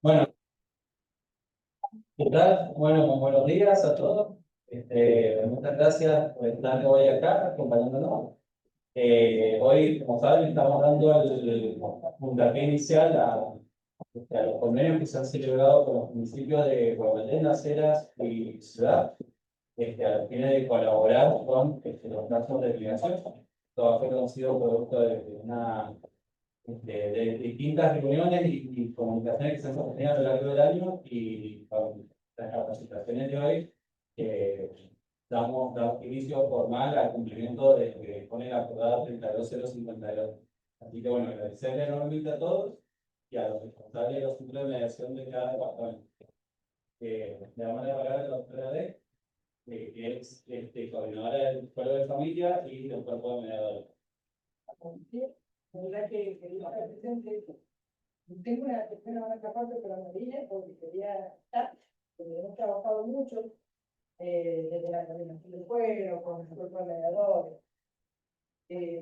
Bueno, ¿qué tal? Bueno, pues buenos días a todos. Muchas gracias por estar hoy acá acompañándonos. Hoy, como saben, estamos dando el puntapié inicial a los convenios que se han celebrado con los municipios de Guayaquil, Las Heras y Ciudad, a los fines de colaborar con los casos de migración. Todo fue conocido producto de de distintas reuniones y comunicaciones que se han sostenido a lo largo del año y con las capacitaciones de hoy, damos inicio formal al cumplimiento de lo que pone la acordada 32052. Así que bueno, agradecerle enormemente a todos y a los responsables de los centros de mediación de cada departamento. Le damos la palabra a la doctora D, que es coordinadora del cuerpo de familia y del cuerpo de mediadores. La verdad que quería estar presente. Tengo una tercera buena parte, pero no vine porque quería estar, porque hemos trabajado mucho desde la coordinación del pueblo, con el cuerpo de mediadores,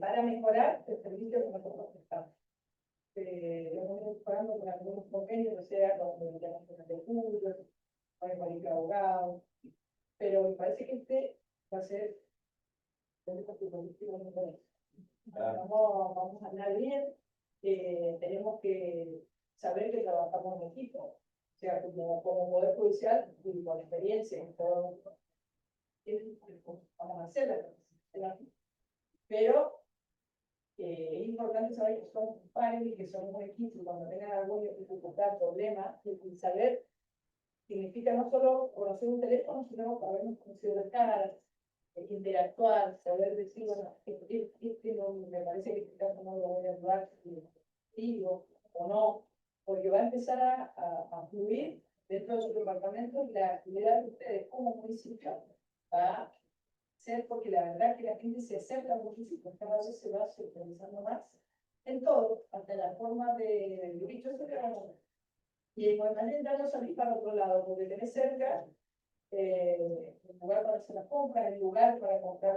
para mejorar el servicio que nosotros prestamos. Lo estamos mejorando con algunos convenios, o sea, con los de estudios, con el colegio de abogados, pero me parece que este va a ser vamos a andar bien, tenemos que saber que trabajamos en equipo, o sea, como Poder Judicial y con experiencia en todo, vamos a hacer pero es importante saber que somos pares y que somos un equipo, y cuando tengan alguna dificultad, problema, y saber significa no solo conocer un teléfono, sino habernos conocido las caras, interactuar, saber decir, bueno, no, me parece que este caso no lo voy a ayudar, digo o no, porque va a empezar a fluir dentro de su departamento y la actividad de ustedes como municipio va a ser, porque la verdad que la gente se acerca al municipio, cada vez se va centralizando más en todo, hasta la forma de vivir. Yo sé que y en Guaymallén no salís para otro lado, porque tenés cerca el lugar para hacer la compra, el lugar para comprar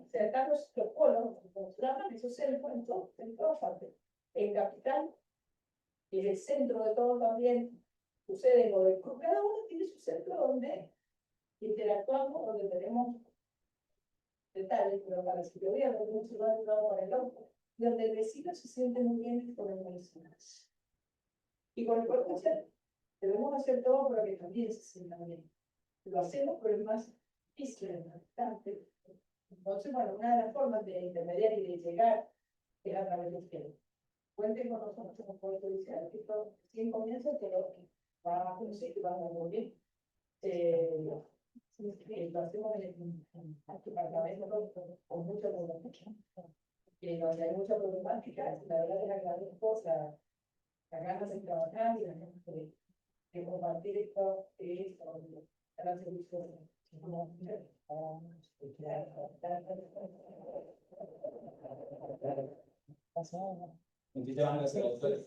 o sea, están los polos, los llaman, esos centros en todas partes. En Capital, que es el centro de todo también, sucede lo de cada uno tiene su centro donde interactuamos, donde tenemos detalles, pero para la psicología, donde uno se va de un lado para el otro, donde el vecino se siente muy bien con el municipio. Y con el cuerpo debemos hacer todo para que también se sienta bien. Lo hacemos, pero es más difícil, es bastante. Entonces, bueno, una de las formas de intermediar y de llegar es a través de ustedes. Cuenten con nosotros como Poder Judicial, que esto sin comienzo, pero va a conocer que va muy bien. Lo hacemos en el departamento con mucha problemática. Donde hay mucha problemática, la verdad es que agradezco las ganas de trabajar y las ganas de compartir esto que es para servicio. Muchísimas gracias, doctor.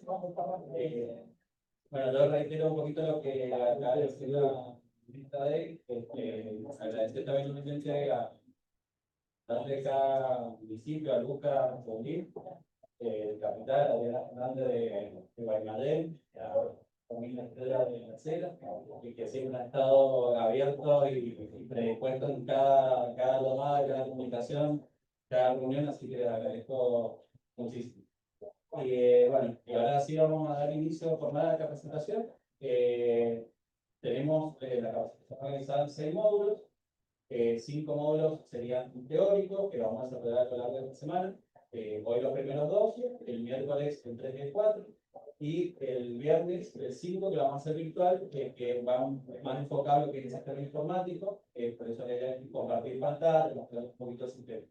Bueno, yo reitero un poquito lo que acaba de decir la ministra de agradecer también la presencia de cada municipio, a Luca, Bolívar, Capital, Adriana Fernández de Guaymallén, la familia Estrella de la Cera, y que siempre han estado abiertos y predispuestos en cada llamada, cada comunicación, cada reunión, así que les agradezco muchísimo. Bueno, y ahora sí vamos a dar inicio a jornada de capacitación. Tenemos la capacitación organizada en 6 módulos. 5 módulos serían teóricos, que vamos a desarrollar a lo largo de esta semana. Hoy los primeros 2, el miércoles el 3 y el 4, y el viernes el 5, que lo vamos a hacer virtual, que va más enfocado en lo que es el sistema informático, por eso le voy a compartir pantalla, mostrar un poquito el sistema.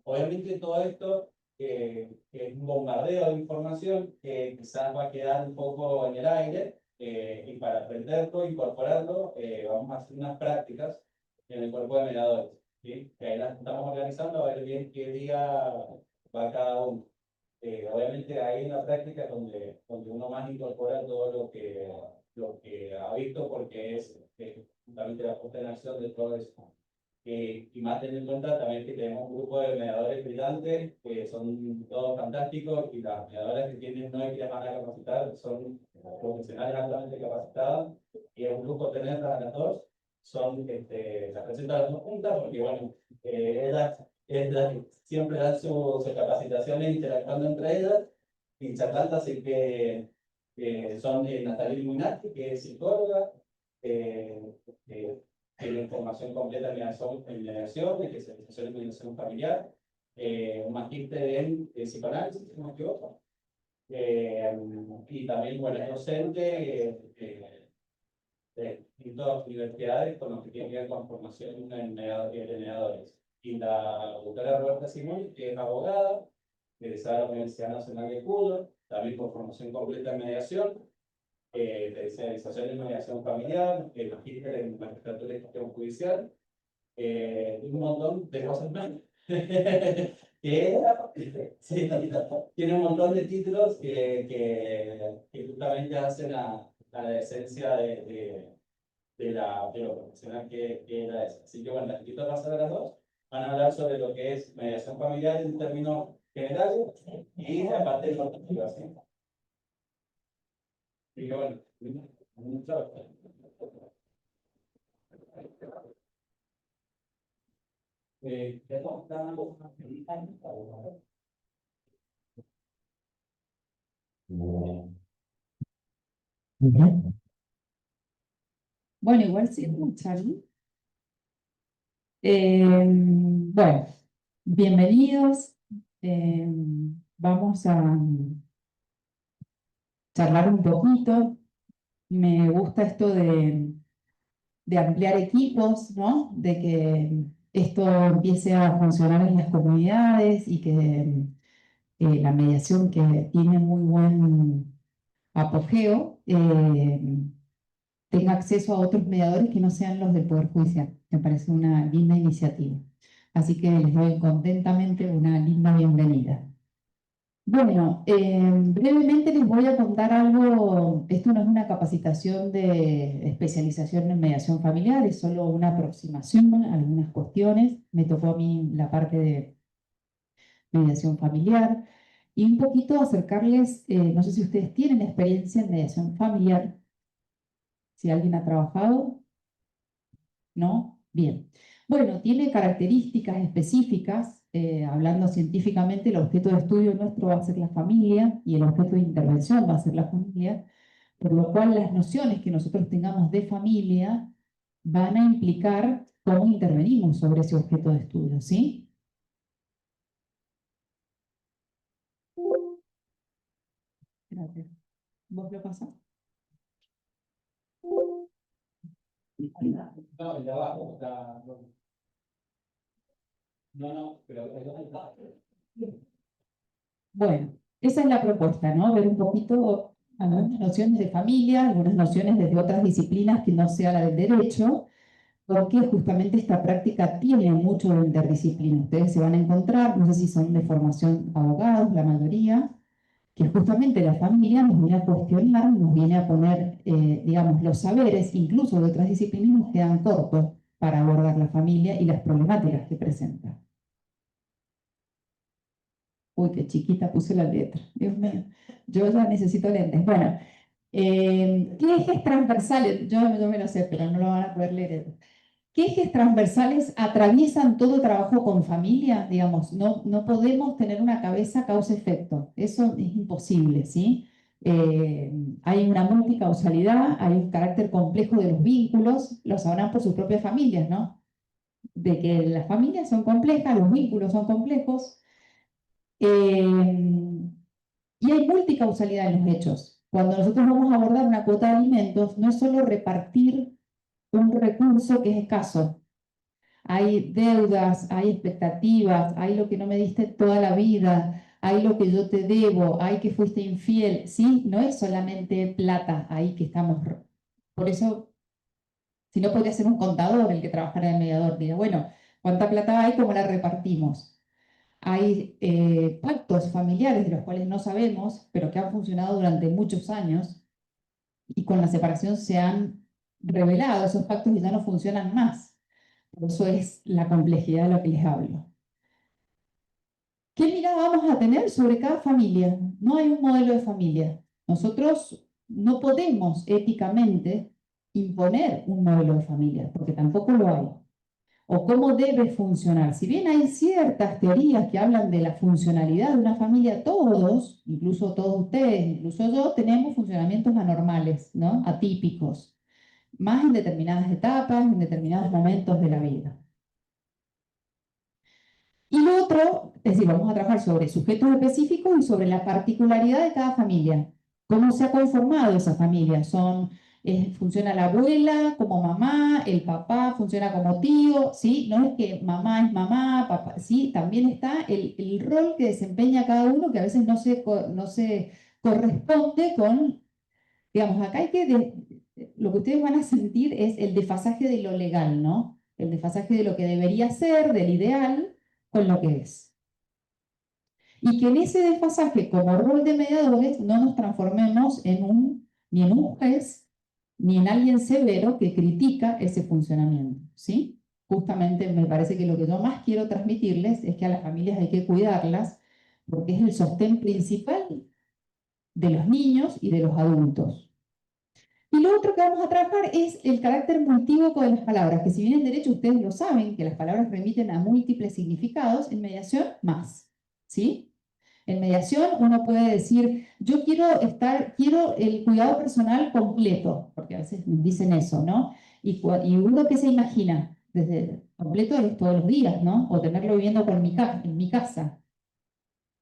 Obviamente todo esto es un bombardeo de información que quizás va a quedar un poco en el aire, y para aprenderlo, incorporarlo, vamos a hacer unas prácticas en el cuerpo de mediadores, ¿sí? Que ahí las estamos organizando a ver bien qué día va cada uno. Obviamente hay una práctica donde uno más incorpora todo lo que ha visto, porque es justamente la puesta en acción de todo eso. Y más teniendo en cuenta también que tenemos un grupo de mediadores brillantes, que son todos fantásticos, y las mediadoras que tienen no hay que llamar a capacitar son profesionales altamente capacitadas, y es un lujo tenerlas a las dos. Las presento a las dos juntas porque, bueno, ellas siempre dan sus capacitaciones interactuando entre ellas y charlando, así que son Natalia Illuminati, que es psicóloga, tiene formación completa en mediación, en especialización en mediación familiar, un magíster en psicoanálisis, si no me equivoco. Y también, bueno, es docente de distintas universidades con lo que tiene que ver con formación en mediadores. Y la doctora Roberta Simón, que es abogada, egresada de la Universidad Nacional de Cuba, también con formación completa en mediación, especialización en mediación familiar, magíster en magistratura y gestión judicial, y un montón de cosas más. Sí, tiene un montón de títulos que justamente hacen a la esencia de lo profesional que ella es. Así que bueno, las invito a pasar a las dos. Van a hablar sobre lo que es mediación familiar en términos generales y aparte de la participación. Así que bueno, muchas gracias. Bueno, igual sí escuchan. Bueno, bienvenidos. Vamos a charlar un poquito. Me gusta esto de ampliar equipos, ¿no? De que esto empiece a funcionar en las comunidades y que la mediación, que tiene muy buen apogeo, tenga acceso a otros mediadores que no sean los del Poder Judicial. Me parece una linda iniciativa. Así que les doy contentamente una linda bienvenida. Bueno, brevemente les voy a contar algo. Esto no es una capacitación de especialización en mediación familiar, es solo una aproximación a algunas cuestiones. Me tocó a mí la parte de mediación familiar y un poquito acercarles, no sé si ustedes tienen experiencia en mediación familiar, si alguien ha trabajado, ¿no? Bien. Bueno, tiene características específicas, hablando científicamente, el objeto de estudio nuestro va a ser la familia y el objeto de intervención va a ser la familia, por lo cual las nociones que nosotros tengamos de familia van a implicar cómo intervenimos sobre ese objeto de estudio, ¿sí? Gracias. ¿Vos lo pasás? No, el de abajo está. No, pero. Bueno, esa es la propuesta, ¿no? Ver un poquito algunas nociones de familia, algunas nociones desde otras disciplinas que no sea la del derecho, porque justamente esta práctica tiene mucho de interdisciplina. Ustedes se van a encontrar, no sé si son de formación abogados, la mayoría, que justamente la familia nos viene a cuestionar, nos viene a poner, digamos, los saberes, incluso de otras disciplinas, nos quedan cortos para abordar la familia y las problemáticas que presenta. Uy, qué chiquita puse la letra, Dios mío. Yo ya necesito lentes. Bueno, ¿qué ejes transversales? Yo me lo sé, pero no lo van a poder leer. ¿Qué ejes transversales atraviesan todo trabajo con familia? Digamos, no podemos tener una cabeza causa-efecto. Eso es imposible, ¿sí? Hay una multicausalidad, hay un carácter complejo de los vínculos, lo sabrán por sus propias familias, ¿no? De que las familias son complejas, los vínculos son complejos. Y hay multicausalidad en los hechos. Cuando nosotros vamos a abordar una cuota de alimentos, no es solo repartir un recurso que es escaso. Hay deudas, hay expectativas, hay lo que no me diste toda la vida, hay lo que yo te debo, hay que fuiste infiel. Sí, no es solamente plata ahí que estamos. Por eso, si no, podría ser un contador el que trabajara en el mediador. Diría, bueno, ¿cuánta plata hay? ¿Cómo la repartimos? Hay pactos familiares de los cuales no sabemos, pero que han funcionado durante muchos años y con la separación se han revelado esos pactos y ya no funcionan más. Por eso es la complejidad de lo que les hablo. ¿Qué mirada vamos a tener sobre cada familia? No hay un modelo de familia. Nosotros no podemos éticamente imponer un modelo de familia, porque tampoco lo hay. O cómo debe funcionar. Si bien hay ciertas teorías que hablan de la funcionalidad de una familia, todos, incluso todos ustedes, incluso yo, tenemos funcionamientos anormales, ¿no? Atípicos, más en determinadas etapas, en determinados momentos de la vida. Y lo otro, es decir, vamos a trabajar sobre sujetos específicos y sobre la particularidad de cada familia. ¿Cómo se ha conformado esa familia? Funciona la abuela como mamá, el papá funciona como tío, ¿sí? No es que mamá es mamá, papá, ¿sí? También está el rol que desempeña cada uno, que a veces no se corresponde con, digamos, acá lo que ustedes van a sentir es el desfasaje de lo legal, ¿no? El desfasaje de lo que debería ser, del ideal, con lo que es. Y que en ese desfasaje, como rol de mediadores, no nos transformemos ni en un juez, ni en alguien severo que critica ese funcionamiento, ¿sí? Justamente me parece que lo que yo más quiero transmitirles es que a las familias hay que cuidarlas, porque es el sostén principal de los niños y de los adultos. Y lo otro que vamos a trabajar es el carácter multívoco de las palabras, que si bien en derecho ustedes lo saben, que las palabras remiten a múltiples significados, en mediación más, ¿sí? En mediación uno puede decir, yo quiero el cuidado personal completo, porque a veces nos dicen eso, ¿no? Y uno que se imagina, desde completo es todos los días, ¿no? O tenerlo viviendo en mi casa.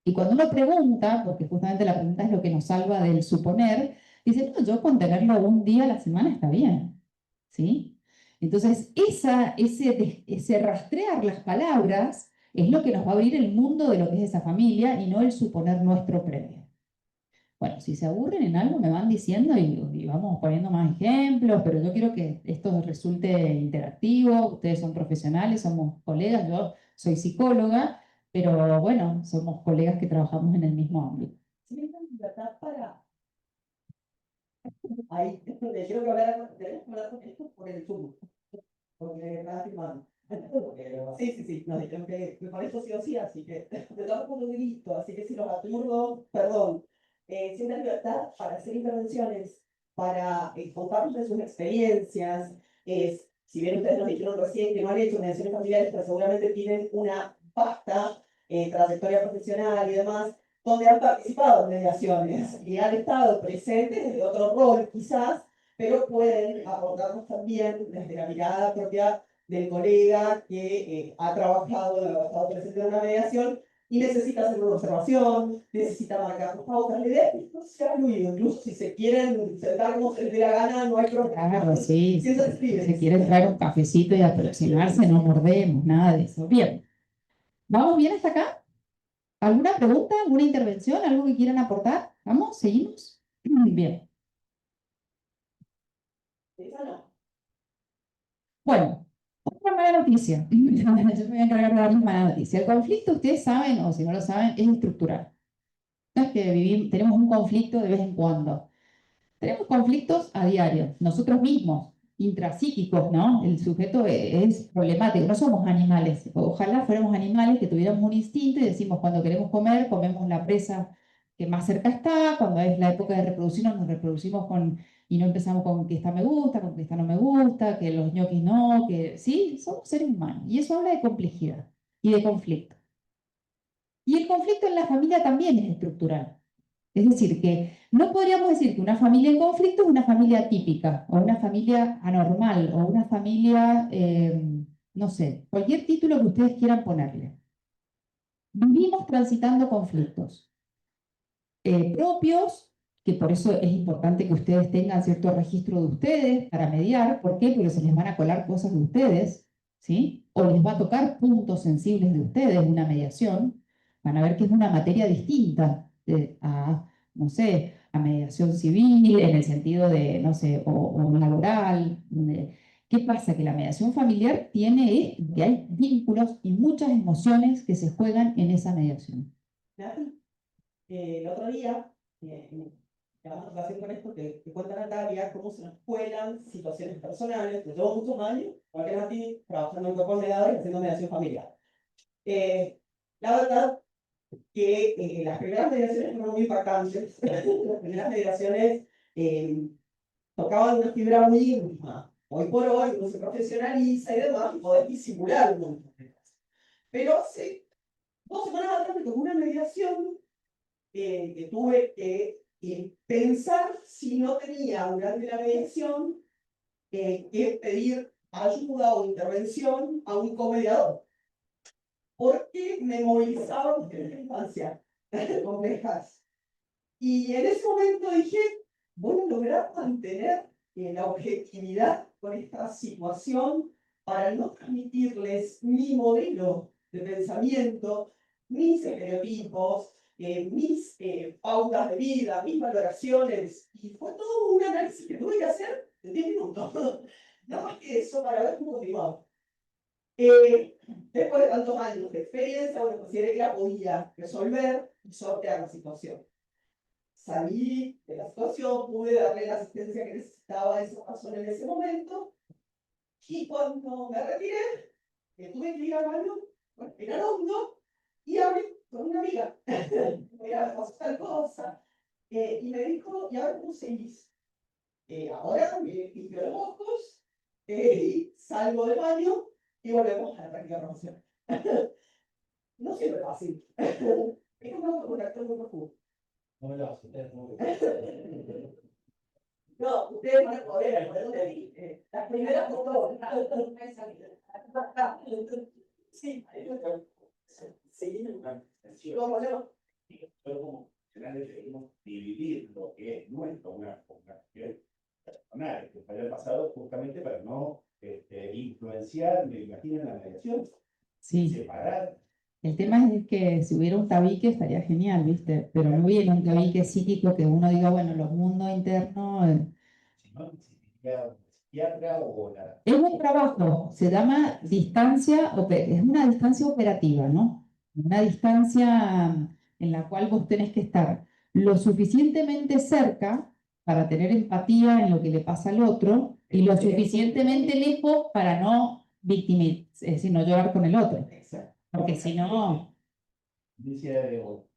Y cuando uno pregunta, porque justamente la pregunta es lo que nos salva del suponer, dice, no, yo con tenerlo un día a la semana está bien, ¿sí? Entonces, ese rastrear las palabras es lo que nos va a abrir el mundo de lo que es esa familia y no el suponer nuestro previo. Bueno, si se aburren en algo me van diciendo y vamos poniendo más ejemplos, pero yo quiero que esto resulte interactivo, ustedes son profesionales, somos colegas, yo soy psicóloga, pero bueno, somos colegas que trabajamos en el mismo ámbito. Si me dan libertad para... Ahí, le quiero que hablar, tenemos que hablar con esto por el Zoom, porque me está firmando. Sí, nos dijeron que con esto sí o sí, así que de todos modos listo, así que si los aturdo, perdón. Sientan libertad para hacer intervenciones, para contarnos de sus experiencias. Si bien ustedes nos dijeron recién que no han hecho mediaciones familiares, pero seguramente tienen una vasta trayectoria profesional y demás, donde han participado en mediaciones y han estado presentes desde otro rol quizás, pero pueden abordarnos también desde la mirada propia del colega que ha estado presente en una mediación y necesita hacer una observación, necesita marcar sus pautas. La idea es que no sea fluido, incluso si se quieren sentar como se les dé la gana, no hay problema. Claro, sí. Si se se quieren traer un cafecito y aproximarse, no mordemos, nada de eso. Bien. ¿Vamos bien hasta acá? ¿Alguna pregunta, alguna intervención, algo que quieran aportar? ¿Vamos? ¿Seguimos? Bien. Esa no. Bueno, otra mala noticia. Yo me voy a encargar de darles mala noticia. El conflicto, ustedes saben, o si no lo saben, es estructural. No es que tenemos un conflicto de vez en cuando. Tenemos conflictos a diario, nosotros mismos, intrapsíquicos, ¿no? El sujeto es problemático, no somos animales. Ojalá fuéramos animales que tuviéramos un instinto y decimos cuando queremos comer, comemos la presa que más cerca está, cuando es la época de reproducirnos, nos reproducimos y no empezamos con que esta me gusta, con que esta no me gusta, que los ñoquis no, que sí, somos seres humanos. Y eso habla de complejidad y de conflicto. Y el conflicto en la familia también es estructural. Es decir, que no podríamos decir que una familia en conflicto es una familia típica, o una familia anormal, o una familia, no sé, cualquier título que ustedes quieran ponerle. Vivimos transitando conflictos propios, que por eso es importante que ustedes tengan cierto registro de ustedes para mediar. ¿Por qué? Porque se les van a colar cosas de ustedes, ¿sí? O les va a tocar puntos sensibles de ustedes, una mediación. Van a ver que es una materia distinta no sé, a mediación civil, en el sentido de, no sé, o laboral. ¿Qué pasa? Que la mediación familiar tiene que hay vínculos y muchas emociones que se juegan en esa mediación. El otro día, llamando relación con esto, que cuenta Natalia, cómo se nos cuelan situaciones personales. Yo llevo muchos años, igual que Nati, trabajando en cuerpos mediadores y haciendo mediación familiar. La verdad que las primeras mediaciones fueron muy impactantes. Las primeras mediaciones tocaban una fibra muy íntima. Hoy por hoy uno se profesionaliza y demás, y podés disimular un montón de cosas. Pero hace 2 semanas atrás me tocó una mediación que tuve que pensar si no tenía durante la mediación que pedir ayuda o intervención a un comediador, porque me movilizaban en la infancia complejas. Y en ese momento dije, voy a lograr mantener la objetividad con esta situación para no transmitirles mi modelo de pensamiento, mis estereotipos, mis pautas de vida, mis valoraciones. Y fue todo un análisis que tuve que hacer en 10 minutos. Nada más que eso para ver cómo continuaba. Después de tantos años de experiencia, bueno, consideré que la podía resolver y sortear la situación. Salí de la situación, pude darle la asistencia que necesitaba a esa persona en ese momento, y cuando me retiré, tuve que ir al baño, respirar hondo, y hablé con una amiga. Mira, me pasó tal cosa, y me dijo, ¿y ahora cómo seguís? Ahora me limpio los ojos, salgo del baño, y volvemos a la práctica promoción. No siempre es fácil. Es como un actor muy profundo. No me lo asustes, no. No, ustedes van a poder, por eso te dije. Las primeras fotos. Sí, sí. ¿Cómo no? Pero como profesionales debemos dividir lo que es nuestro, una cuestión personal, que fue el pasado, justamente para no influenciar, me imagino, en la mediación, Sí. separar. El tema es que si hubiera un tabique estaría genial, ¿viste? Pero no hubiera un tabique psíquico que uno diga, bueno, los mundos internos. Si no, existiría un psiquiatra o la. Es un trabajo, se llama distancia, es una distancia operativa, ¿no? Una distancia en la cual vos tenés que estar lo suficientemente cerca para tener empatía en lo que le pasa al otro y lo suficientemente lejos para no victimizar, es decir, no llorar con el otro. Porque si no,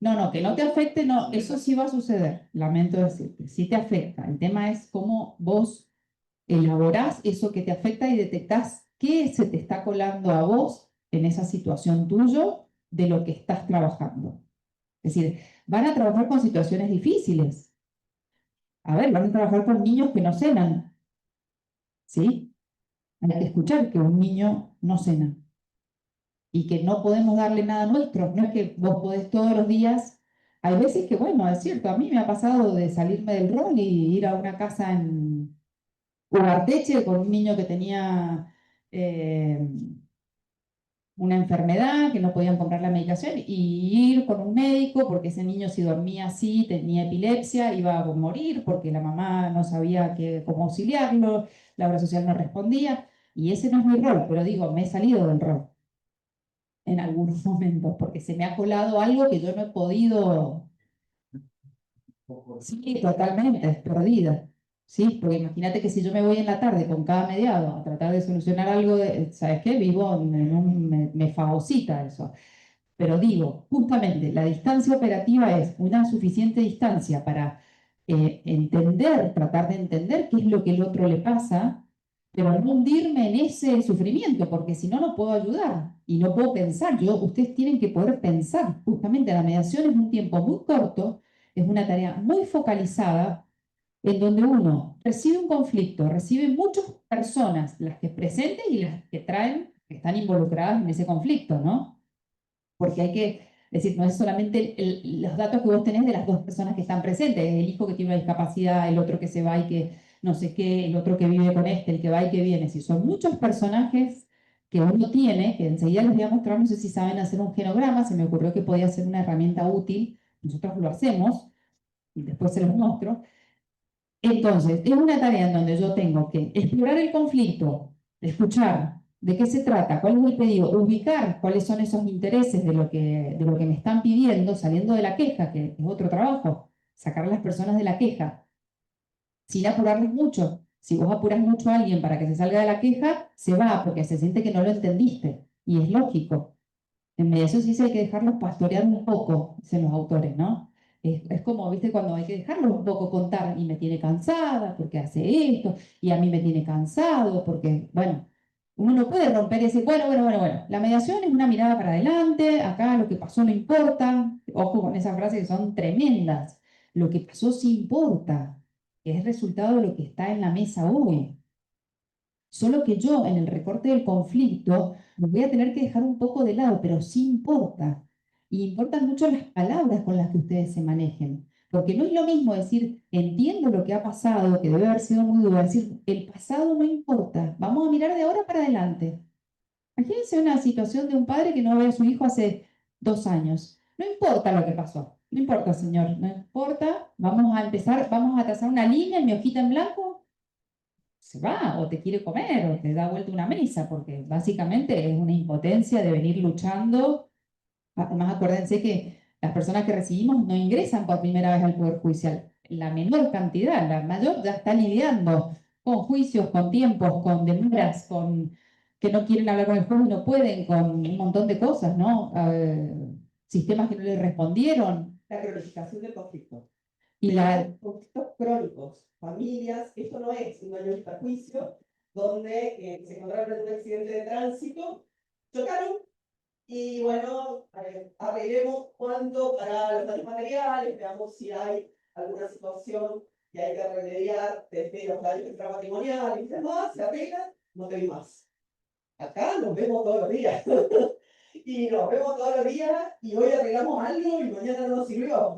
no, que no te afecte, no, eso sí va a suceder, lamento decirte, sí te afecta. El tema es cómo vos elaborás eso que te afecta y detectás qué se te está colando a vos en esa situación tuyo de lo que estás trabajando. Es decir, van a trabajar con situaciones difíciles. A ver, van a trabajar con niños que no cenan. ¿Sí? Hay que escuchar que un niño no cena y que no podemos darle nada nuestro. No es que vos podés todos los días. Hay veces que, bueno, es cierto, a mí me ha pasado de salirme del rol y ir a una casa en Ugarteche con un niño que tenía una enfermedad, que no podían comprar la medicación, y ir con un médico porque ese niño si dormía así, tenía epilepsia, iba a morir porque la mamá no sabía cómo auxiliarlo, la obra social no respondía, y ese no es mi rol, pero digo, me he salido del rol en algunos momentos, porque se me ha colado algo que yo no he podido. Sí, totalmente, perdida. Sí, porque imagínate que si yo me voy en la tarde con cada mediado a tratar de solucionar algo, ¿sabes qué? Vivo me fagocita eso. Pero digo, justamente, la distancia operativa es una suficiente distancia para tratar de entender qué es lo que el otro le pasa, pero no hundirme en ese sufrimiento, porque si no, no puedo ayudar y no puedo pensar. Ustedes tienen que poder pensar. Justamente la mediación es un tiempo muy corto, es una tarea muy focalizada, en donde uno recibe un conflicto, recibe muchas personas, las que presenten y las que traen, que están involucradas en ese conflicto, ¿no? Porque hay que decir, no es solamente los datos que vos tenés de las dos personas que están presentes, el hijo que tiene una discapacidad, el otro que se va y que no sé qué, el otro que vive con el que va y que viene. Si son muchos personajes que uno tiene, que enseguida les voy a mostrar, no sé si saben hacer un genograma, se me ocurrió que podía ser una herramienta útil, nosotros lo hacemos, y después se los muestro. Entonces, es una tarea en donde yo tengo que explorar el conflicto, escuchar de qué se trata, cuál es el pedido, ubicar cuáles son esos intereses de lo que me están pidiendo, saliendo de la queja, que es otro trabajo, sacar a las personas de la queja, sin apurarles mucho. Si vos apuras mucho a alguien para que se salga de la queja, se va porque se siente que no lo entendiste, y es lógico. En mediación sí hay que dejarlos pastorear un poco, dicen los autores, ¿no? Es como, viste, cuando hay que dejarlo un poco contar y me tiene cansada porque hace esto y a mí me tiene cansado porque, bueno, uno no puede romper y decir, bueno. La mediación es una mirada para adelante, acá lo que pasó no importa. Ojo con esas frases que son tremendas. Lo que pasó sí importa, que es resultado de lo que está en la mesa hoy. Solo que yo en el recorte del conflicto lo voy a tener que dejar un poco de lado, pero sí importa. Y importan mucho las palabras con las que ustedes se manejen. Porque no es lo mismo decir, entiendo lo que ha pasado, que debe haber sido muy duro, decir, el pasado no importa, vamos a mirar de ahora para adelante. Imagínense una situación de un padre que no ve a su hijo hace 2 años. No importa lo que pasó, no importa, señor, no importa, vamos a empezar, vamos a trazar una línea en mi hojita en blanco, se va, o te quiere comer, o te da vuelta una mesa, porque básicamente es una impotencia de venir luchando. Además, acuérdense que las personas que recibimos no ingresan por primera vez al Poder Judicial. La menor cantidad, la mayor ya está lidiando con juicios, con tiempos, con demoras, con que no quieren hablar con el juez y no pueden, con un montón de cosas, ¿no? Sistemas que no les respondieron. La cronificación del conflicto. Y la, Conflictos crónicos, familias, esto no es un daño y perjuicio, donde se encontraron en un accidente de tránsito, chocaron, y bueno, arreglemos cuánto para los daños materiales, veamos si hay alguna situación que hay que remediar desde los daños extrapatrimoniales y demás, se arreglan, no te vi más. Acá nos vemos todos los días. Y nos vemos todos los días y hoy arreglamos algo y mañana no nos sirvió.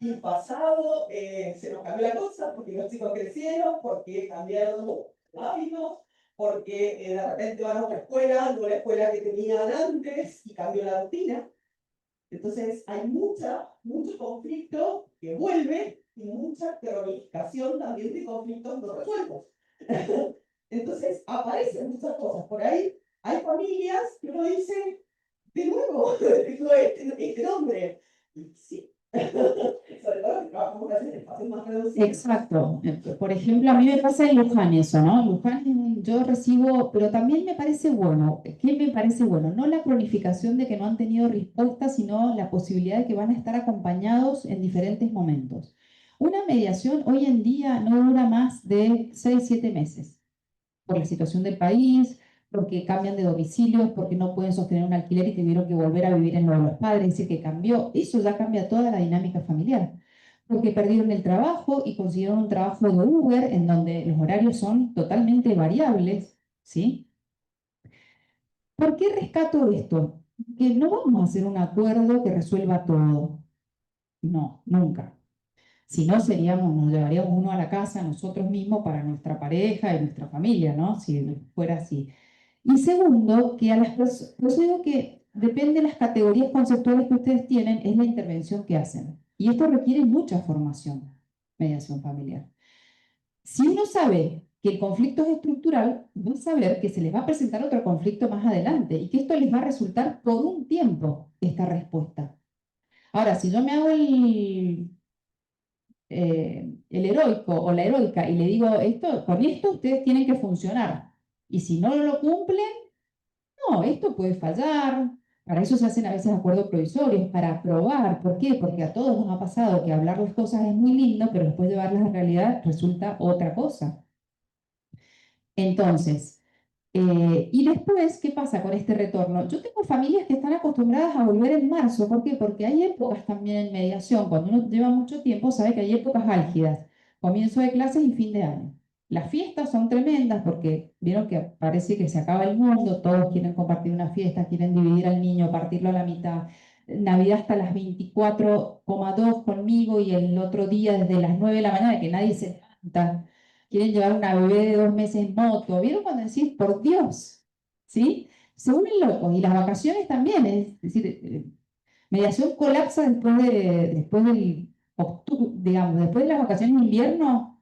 Y pasado se nos cambió la cosa porque los chicos crecieron, porque cambiaron hábitos, porque de repente van a otra escuela, no la escuela que tenían antes y cambió la rutina. Entonces hay mucho conflicto que vuelve y mucha cronificación también de conflictos no resueltos. Entonces aparecen muchas cosas. Por ahí hay familias que uno dice, de nuevo, este nombre. Y sí. Sobre todo que trabajamos en espacios más reducidos. exacto. Por ejemplo, a mí me pasa en Luján eso, ¿no? Luján yo recibo, pero también me parece bueno. ¿Qué me parece bueno? No la cronificación de que no han tenido respuesta, sino la posibilidad de que van a estar acompañados en diferentes momentos. Una mediación hoy en día no dura más de 6, 7 meses, por la situación del país, porque cambian de domicilios, porque no pueden sostener un alquiler y tuvieron que volver a vivir en lo de los padres, es decir, que cambió, eso ya cambia toda la dinámica familiar, porque perdieron el trabajo y consiguieron un trabajo de Uber en donde los horarios son totalmente variables, ¿sí? ¿Por qué rescato esto? Que no vamos a hacer un acuerdo que resuelva todo, no, nunca. Si no, nos llevaríamos uno a la casa nosotros mismos para nuestra pareja y nuestra familia, ¿no? Si fuera así. Y segundo, que a las personas, por eso digo que depende de las categorías conceptuales que ustedes tienen, es la intervención que hacen. Y esto requiere mucha formación, mediación familiar. Si uno sabe que el conflicto es estructural, va a saber que se les va a presentar otro conflicto más adelante y que esto les va a resultar por un tiempo esta respuesta. Ahora, si yo me hago el heroico o la heroica y le digo, con esto ustedes tienen que funcionar, y si no lo cumplen, no, esto puede fallar. Para eso se hacen a veces acuerdos provisorios, para probar. ¿Por qué? Porque a todos nos ha pasado que hablar las cosas es muy lindo, pero después llevarlas a la realidad resulta otra cosa. Entonces, y después, ¿qué pasa con este retorno? Yo tengo familias que están acostumbradas a volver en marzo. ¿Por qué? Porque hay épocas también en mediación. Cuando uno lleva mucho tiempo, sabe que hay épocas álgidas. Comienzo de clases y fin de año. Las fiestas son tremendas porque vieron que parece que se acaba el mundo, todos quieren compartir una fiesta, quieren dividir al niño, partirlo a la mitad. Navidad hasta las 24,2 conmigo y el otro día desde las 9 de la mañana que nadie se levanta. Quieren llevar una bebé de 2 meses en moto. ¿Vieron cuando decís, por Dios? ¿Sí? Se unen locos. Y las vacaciones también. Es decir, mediación colapsa después del octubre, digamos, después de las vacaciones de invierno.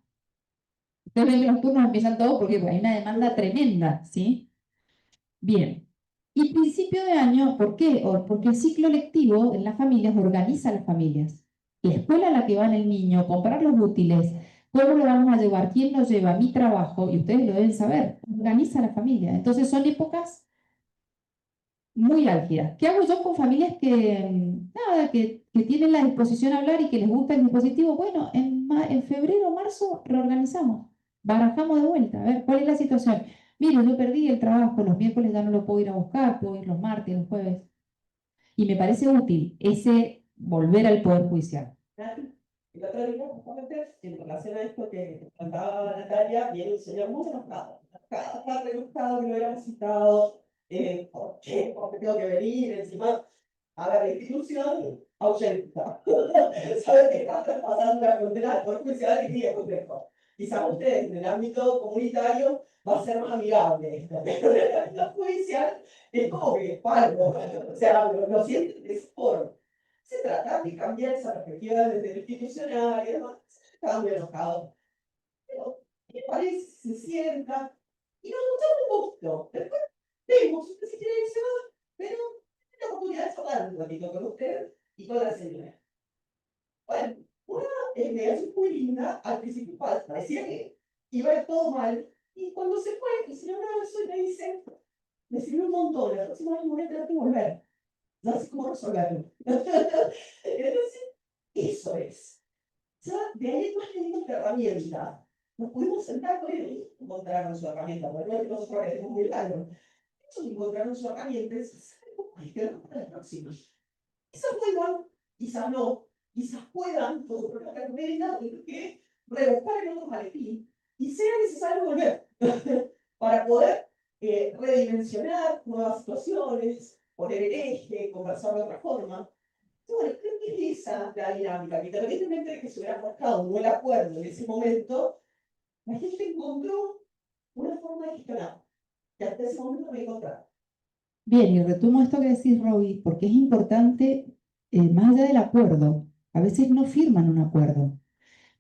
Ustedes ven que los turnos empiezan todos porque hay una demanda tremenda, ¿sí? Bien. Y principio de año, ¿por qué? Porque el ciclo lectivo en las familias organiza a las familias. La escuela a la que va el niño, comprar los útiles, cómo lo vamos a llevar, quién lo lleva, mi trabajo, y ustedes lo deben saber, organiza a la familia. Entonces son épocas muy álgidas. ¿Qué hago yo con familias nada, que tienen la disposición a hablar y que les gusta el dispositivo? Bueno, en febrero o marzo reorganizamos, barajamos de vuelta, a ver cuál es la situación. Mire, yo perdí el trabajo, los miércoles ya no lo puedo ir a buscar, puedo ir los martes, los jueves. Y me parece útil ese volver al Poder Judicial. El otro día, justamente, en relación a esto que contaba Natalia, viene un señor muy enojado, re enojado que lo hubiéramos citado, ¿por qué? Porque tengo que venir, encima, a ver, la institución ahuyenta. ¿Sabes qué está pasando la frontera del Poder Judicial y es complejo? Quizás ustedes, en el ámbito comunitario, va a ser más amigable esto, pero en el ámbito judicial es como que es algo, o sea, lo sienten de esa forma. Se trata de cambiar esa perspectiva desde lo institucional y demás. Estaba muy enojado. Pero, ¿qué parece? Se sienta y nos escuchamos un poquito. Después vemos, usted si quiere irse va, pero tiene la oportunidad de hablar un ratito con usted y con la señora. Bueno, una mediación muy linda, al principio parecía que iba a ir todo mal, y cuando se fue, el señor Alonso me dice, me sirvió un montón, la próxima vez me voy a tener que volver. No sé cómo resolverlo. Entonces, eso es. Ya de ahí más tenemos la herramienta. Nos pudimos sentar con él y encontrarnos su herramienta, porque no es que nosotros hacemos un milagro. Eso de encontrarnos su herramienta es hay que ver para la próxima. Quizás vuelvan, quizás no, quizás puedan, todo por la herramienta, que rebuscar en otro maletín y sea necesario volver para poder redimensionar nuevas situaciones, poner el eje, conversar de otra forma. Bueno, creo que es esa la dinámica, que independientemente de que se hubiera forjado un buen acuerdo en ese momento, la gente encontró una forma de gestionar, que hasta ese momento no había encontrado. Bien, y retomo esto que decís, Roby, porque es importante, más allá del acuerdo, a veces no firman un acuerdo,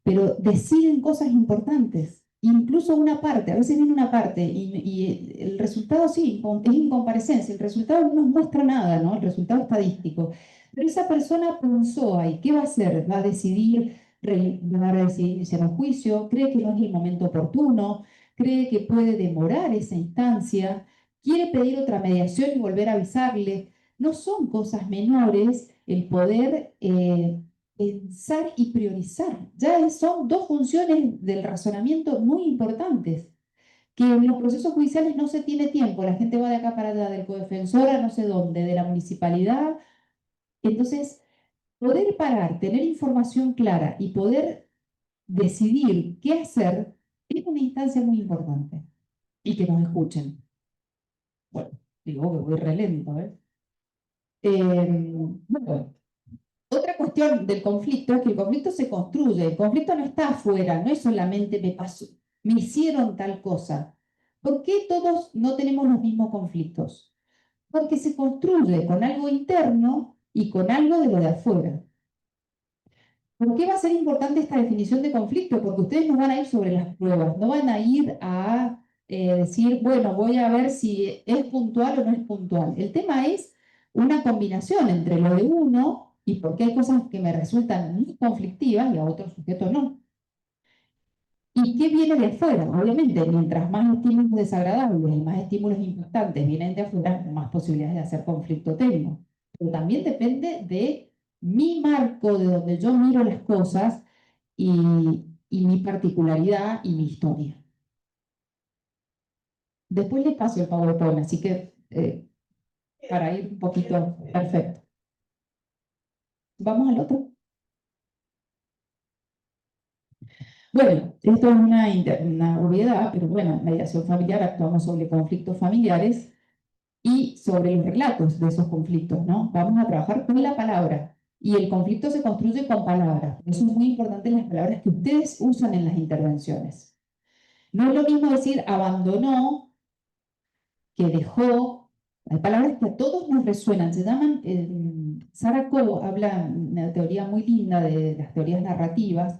pero deciden cosas importantes, incluso una parte, a veces viene una parte y el resultado sí, es incomparecencia, el resultado no nos muestra nada, ¿no? El resultado estadístico, pero esa persona pensó ahí, ¿qué va a hacer? ¿Va a decidir, va a decidir iniciar un juicio? ¿Cree que no es el momento oportuno? ¿Cree que puede demorar esa instancia? ¿Quiere pedir otra mediación y volver a avisarle? No son cosas menores el poder pensar y priorizar. Ya son dos funciones del razonamiento muy importantes, que en los procesos judiciales no se tiene tiempo, la gente va de acá para allá, del codefensor a no sé dónde, de la municipalidad. Entonces, poder parar, tener información clara y poder decidir qué hacer es una instancia muy importante. Y que nos escuchen. Bueno, digo que voy re lento, ¿eh? Bueno, otra cuestión del conflicto es que el conflicto se construye, el conflicto no está afuera, no es solamente me pasó, me hicieron tal cosa. ¿Por qué todos no tenemos los mismos conflictos? Porque se construye con algo interno y con algo de lo de afuera. ¿Por qué va a ser importante esta definición de conflicto? Porque ustedes no van a ir sobre las pruebas, no van a ir a decir, bueno, voy a ver si es puntual o no es puntual. El tema es una combinación entre lo de uno y porque hay cosas que me resultan muy conflictivas y a otros sujetos no. ¿Y qué viene de afuera? Obviamente, mientras más estímulos desagradables y más estímulos impactantes vienen de afuera, más posibilidades de hacer conflicto tengo. Pero también depende de mi marco, de donde yo miro las cosas y mi particularidad y mi historia. Después les paso el PowerPoint, así que para ir un poquito perfecto. Vamos al otro. Bueno, esto es una obviedad, pero bueno, mediación familiar, actuamos sobre conflictos familiares y sobre los relatos de esos conflictos, ¿no? Vamos a trabajar con la palabra y el conflicto se construye con palabras. Eso es muy importante en las palabras que ustedes usan en las intervenciones. No es lo mismo decir abandonó que dejó. Hay palabras que a todos nos resuenan, se llaman, Sarah Coe habla una teoría muy linda de las teorías narrativas,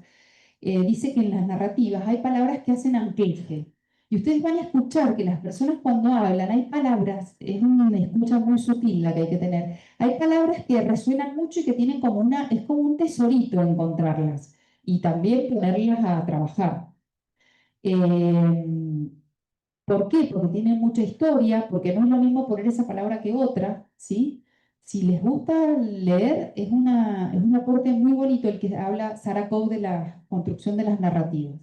dice que en las narrativas hay palabras que hacen anclaje. Y ustedes van a escuchar que las personas cuando hablan, hay palabras, es una escucha muy sutil la que hay que tener, hay palabras que resuenan mucho y que tienen como es como un tesorito encontrarlas y también ponerlas a trabajar. ¿Por qué? Porque tiene mucha historia, porque no es lo mismo poner esa palabra que otra, ¿sí? Si les gusta leer, es un aporte muy bonito el que habla Sarah Coe de la construcción de las narrativas.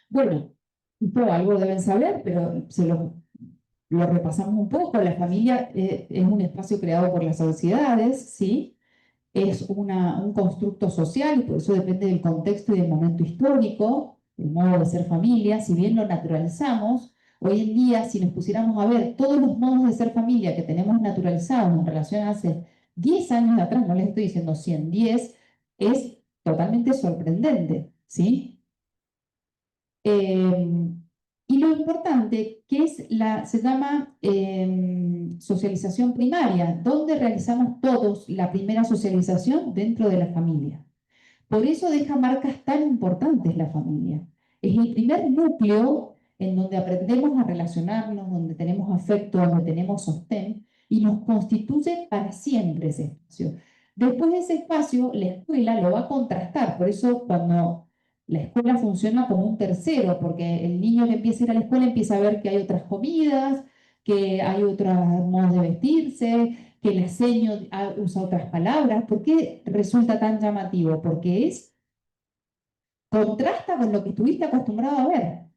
Bueno, esto algo deben saber, pero lo repasamos un poco. La familia es un espacio creado por las sociedades, ¿sí? Es un constructo social y por eso depende del contexto y del momento histórico, el modo de ser familia. Si bien lo naturalizamos, hoy en día, si nos pusiéramos a ver todos los modos de ser familia que tenemos naturalizados en relación a hace 10 años atrás, no les estoy diciendo 100, 10, es totalmente sorprendente, ¿sí? Y lo importante, que se llama socialización primaria, donde realizamos todos la primera socialización dentro de la familia. Por eso deja marcas tan importantes la familia. Es el primer núcleo en donde aprendemos a relacionarnos, donde tenemos afecto, donde tenemos sostén, y nos constituye para siempre ese espacio. Después de ese espacio, la escuela lo va a contrastar. Por eso cuando la escuela funciona como un tercero, porque el niño que empieza a ir a la escuela empieza a ver que hay otras comidas, que hay otros modos de vestirse, que el seño usa otras palabras. ¿Por qué resulta tan llamativo? Porque contrasta con lo que estuviste acostumbrado a ver.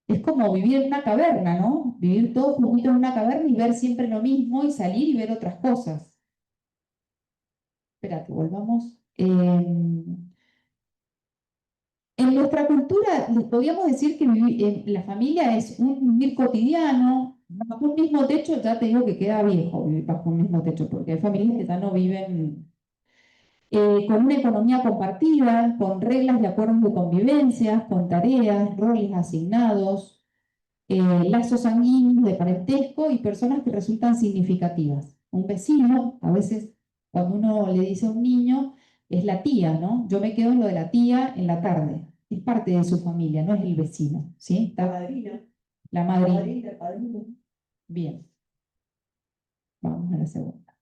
Es como vivir en una caverna, ¿no? Vivir todos juntitos en una caverna y ver siempre lo mismo y salir y ver otras cosas. Espérate, volvamos. En nuestra cultura, les podríamos decir que la familia es un vivir cotidiano, bajo un mismo techo. Ya te digo que queda viejo vivir bajo un mismo techo, porque hay familias que ya no viven con una economía compartida, con reglas y acuerdos de convivencia, con tareas, roles asignados, lazos sanguíneos de parentesco y personas que resultan significativas. Un vecino, a veces cuando uno le dice a un niño, es la tía, ¿no? Yo me quedo en lo de la tía en la tarde. Es parte de su familia, no es el vecino, ¿sí? La madrina, La la madrina. madrina, el padrino. Bien, vamos a la segunda.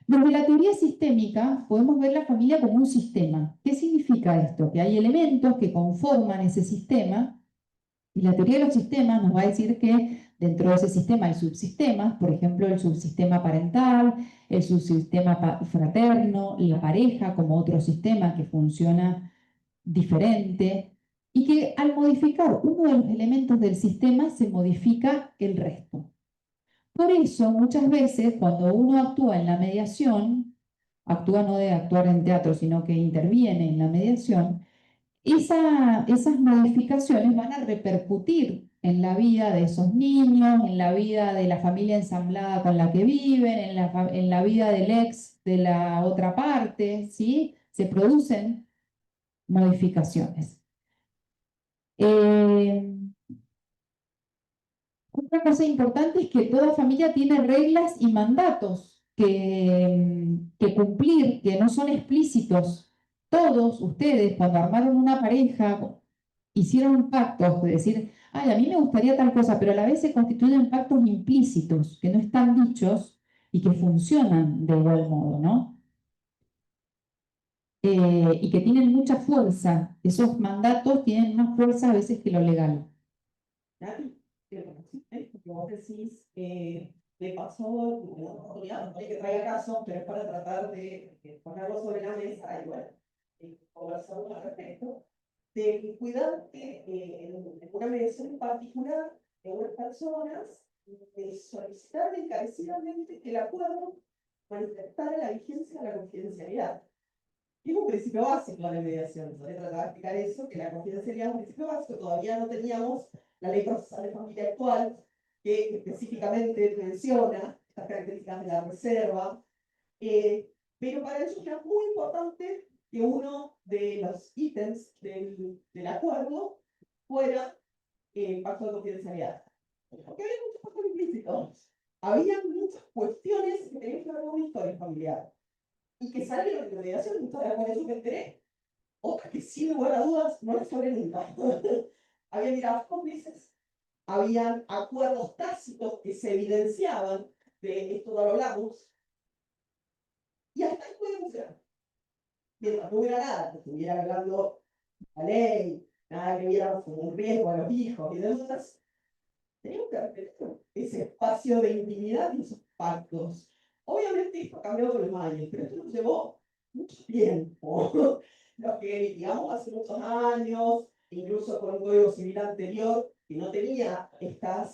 Desde la teoría sistémica podemos ver la familia como un sistema. ¿Qué significa esto? Que hay elementos que conforman ese sistema y la teoría de los sistemas nos va a decir que dentro de ese sistema hay subsistemas, por ejemplo, el subsistema parental, el subsistema fraterno, la pareja como otro sistema que funciona diferente y que al modificar uno de los elementos del sistema se modifica el resto. Por eso, muchas veces, cuando uno actúa en la mediación, actúa no de actuar en teatro, sino que interviene en la mediación, esas modificaciones van a repercutir en la vida de esos niños, en la vida de la familia ensamblada con la que viven, en la vida del ex de la otra parte, ¿sí? Se producen modificaciones. Otra cosa importante es que toda familia tiene reglas y mandatos que cumplir, que no son explícitos. Todos ustedes, cuando armaron una pareja, hicieron pactos de decir, ay, a mí me gustaría tal cosa, pero a la vez se constituyen pactos implícitos, que no están dichos y que funcionan de igual modo, ¿no? Y que tienen mucha fuerza. Esos mandatos tienen más fuerza a veces que lo legal. Nati, porque vos decís, me pasó una oportunidad, no hay que traiga caso, pero es para tratar de ponerlo sobre la mesa y bueno, conversar al respecto, del cuidado que en una mediación en particular de unas personas solicitar encarecidamente que el acuerdo manifestara la vigencia de la confidencialidad. Y es un principio básico de la mediación. Yo le trataba de explicar eso, que la confidencialidad es un principio básico. Todavía no teníamos la ley procesal de familia actual, que específicamente menciona estas características de la reserva. Pero para eso era muy importante que uno de los ítems del acuerdo fuera el pacto de confidencialidad. Porque había muchos pactos implícitos. Había muchas cuestiones que tenían que ver con una historia familiar y que salieron de la mediación, historia con eso me enteré. Otras que sin lugar a dudas no las sabré nunca. Había miradas cómplices, habían acuerdos tácitos que se evidenciaban, de esto no lo hablamos, y hasta ahí puede funcionar. Mientras no hubiera nada, que estuviera hablando la ley, nada que viéramos como un riesgo a los hijos y demás, teníamos que respetar ese espacio de intimidad y esos pactos. Obviamente esto ha cambiado con los años, pero esto nos llevó mucho tiempo. Lo que litigamos hace muchos años, incluso con un código civil anterior, que no tenía esta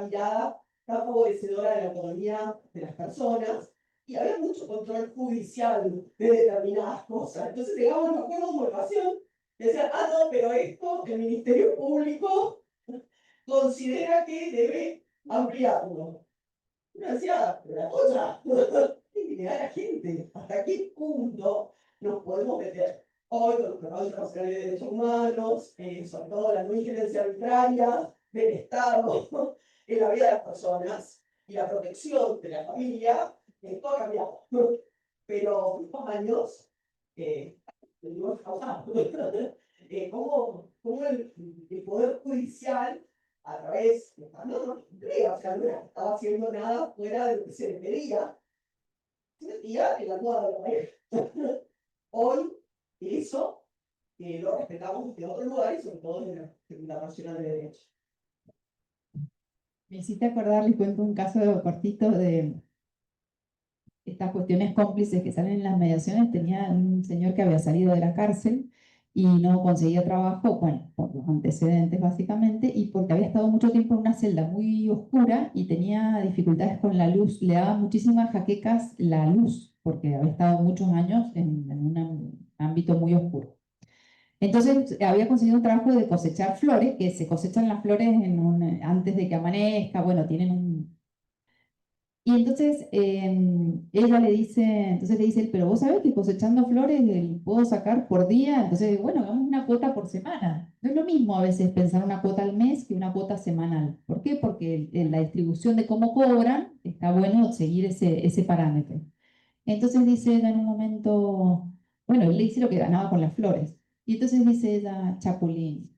mirada tan favorecedora de la autonomía de las personas, y había mucho control judicial de determinadas cosas. Entonces llegamos a un acuerdo de homologación, y decían, ah, no, pero esto, el Ministerio Público considera que debe ampliarlo. Uno decía, pero la cosa, tiene que llegar a la gente. ¿Hasta qué punto nos podemos meter? Hoy, con los tratados internacionales de derechos humanos, sobre todo la no injerencia arbitraria del Estado en la vida de las personas y la protección de la familia, todo ha cambiado. Pero en estos años, cómo el Poder Judicial, a través de esta norma, o sea, no estaba haciendo nada fuera de lo que se le pedía, se metía en la moda de la pareja. Hoy, eso lo respetamos de otros lugares, sobre todo en la Segunda Nacional de Derecho. Me hiciste acordar, les cuento un caso cortito de estas cuestiones cómplices que salen en las mediaciones. Tenía un señor que había salido de la cárcel y no conseguía trabajo, bueno, por los antecedentes básicamente, y porque había estado mucho tiempo en una celda muy oscura y tenía dificultades con la luz. Le daba muchísimas jaquecas la luz, porque había estado muchos años en un ámbito muy oscuro. Entonces había conseguido un trabajo de cosechar flores, que se cosechan las flores antes de que amanezca, bueno, tienen un... Y entonces ella le dice, entonces le dice él, pero vos sabés que cosechando flores puedo sacar por día, entonces bueno, hagamos una cuota por semana. No es lo mismo a veces pensar una cuota al mes que una cuota semanal. ¿Por qué? Porque en la distribución de cómo cobran, está bueno seguir ese parámetro. Entonces dice ella en un momento, bueno, él le dice lo que ganaba con las flores. Y entonces dice ella, Chapulín,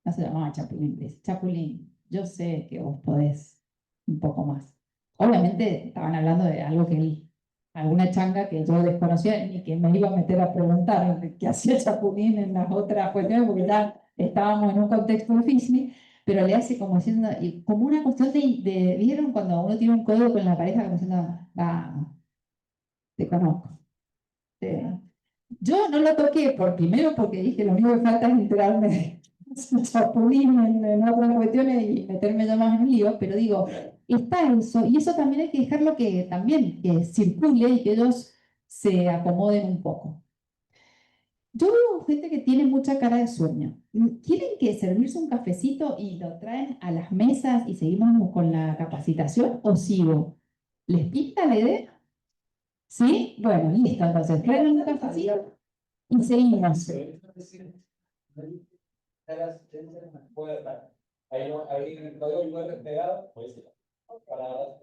no se llamaba Chapulín, dice, Chapulín, yo sé que vos podés un poco más. Obviamente estaban hablando de algo que él, alguna changa que yo desconocía ni que me iba a meter a preguntar qué hacía Chapulín en las otras cuestiones, porque ya estábamos en un contexto difícil, pero le hace como diciendo, y como una cuestión ¿vieron cuando uno tiene un código con la pareja, como diciendo, te conozco? Yo no lo toqué primero porque dije, lo único que falta es enterarme de Chapulín en otras cuestiones y meterme yo más en un lío, pero digo, está eso, y eso también hay que dejarlo que también que circule y que ellos se acomoden un poco. Yo veo gente que tiene mucha cara de sueño. ¿Quieren que servirse un cafecito y lo traen a las mesas y seguimos con la capacitación o sigo? ¿Les pinta la idea? ¿Sí? Bueno, listo, entonces traen un cafecito y seguimos. Ahí no, ahí el código QR pegado, pues para la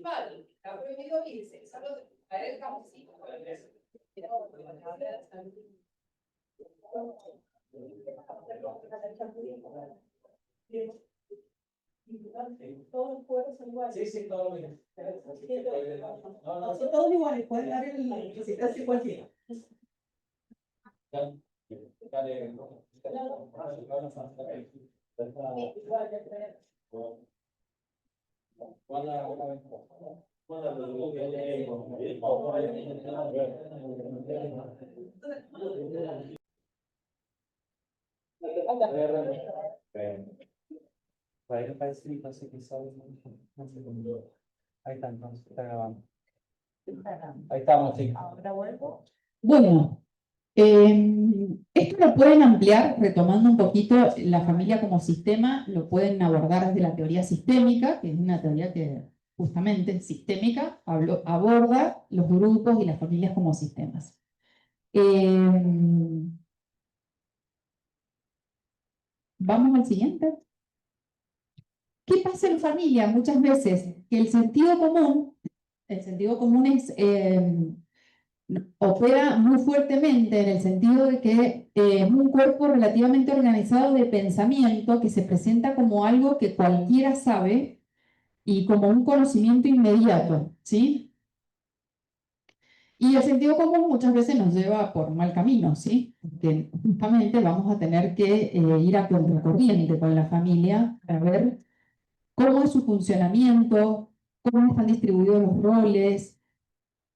Vale, está prohibido irse, solo traer el cafecito. Todos los juegos son iguales. Sí, sí, todo bien. Son todos iguales, pueden dar el recital cualquiera. Dale. Ahí está, entonces, está grabando. Ahí estamos, sí. Ahora vuelvo. Bueno, esto lo pueden ampliar retomando un poquito la familia como sistema, lo pueden abordar desde la teoría sistémica, que es una teoría que justamente sistémica aborda los grupos y las familias como sistemas. Vamos al siguiente. ¿Qué pasa en familia? Muchas veces que el sentido común opera muy fuertemente en el sentido de que es un cuerpo relativamente organizado de pensamiento que se presenta como algo que cualquiera sabe y como un conocimiento inmediato, ¿sí? Y el sentido común muchas veces nos lleva por mal camino, ¿sí? Porque justamente vamos a tener que ir a contracorriente con la familia para ver cómo es su funcionamiento, cómo están distribuidos los roles,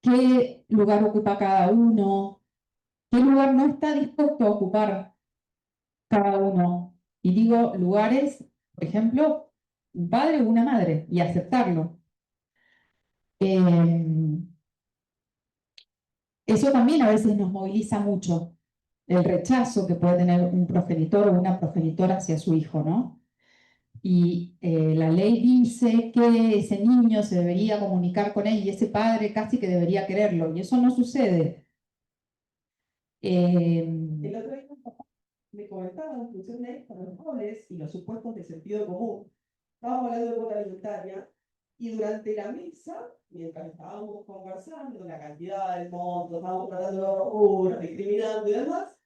qué lugar ocupa cada uno, qué lugar no está dispuesto a ocupar cada uno. Y digo lugares, por ejemplo, un padre o una madre, y aceptarlo. Eso también a veces nos moviliza mucho, el rechazo que puede tener un progenitor o una progenitora hacia su hijo, ¿no? Y la ley dice que ese niño se debería comunicar con él y ese padre casi que debería quererlo, y eso no sucede. El otro día un papá me comentaba en función de esto, los roles y los supuestos de sentido común. Estábamos hablando de cuota alimentaria y durante la mesa, mientras estábamos conversando, la cantidad, el monto, estábamos tratando de ahorros, discriminando y demás,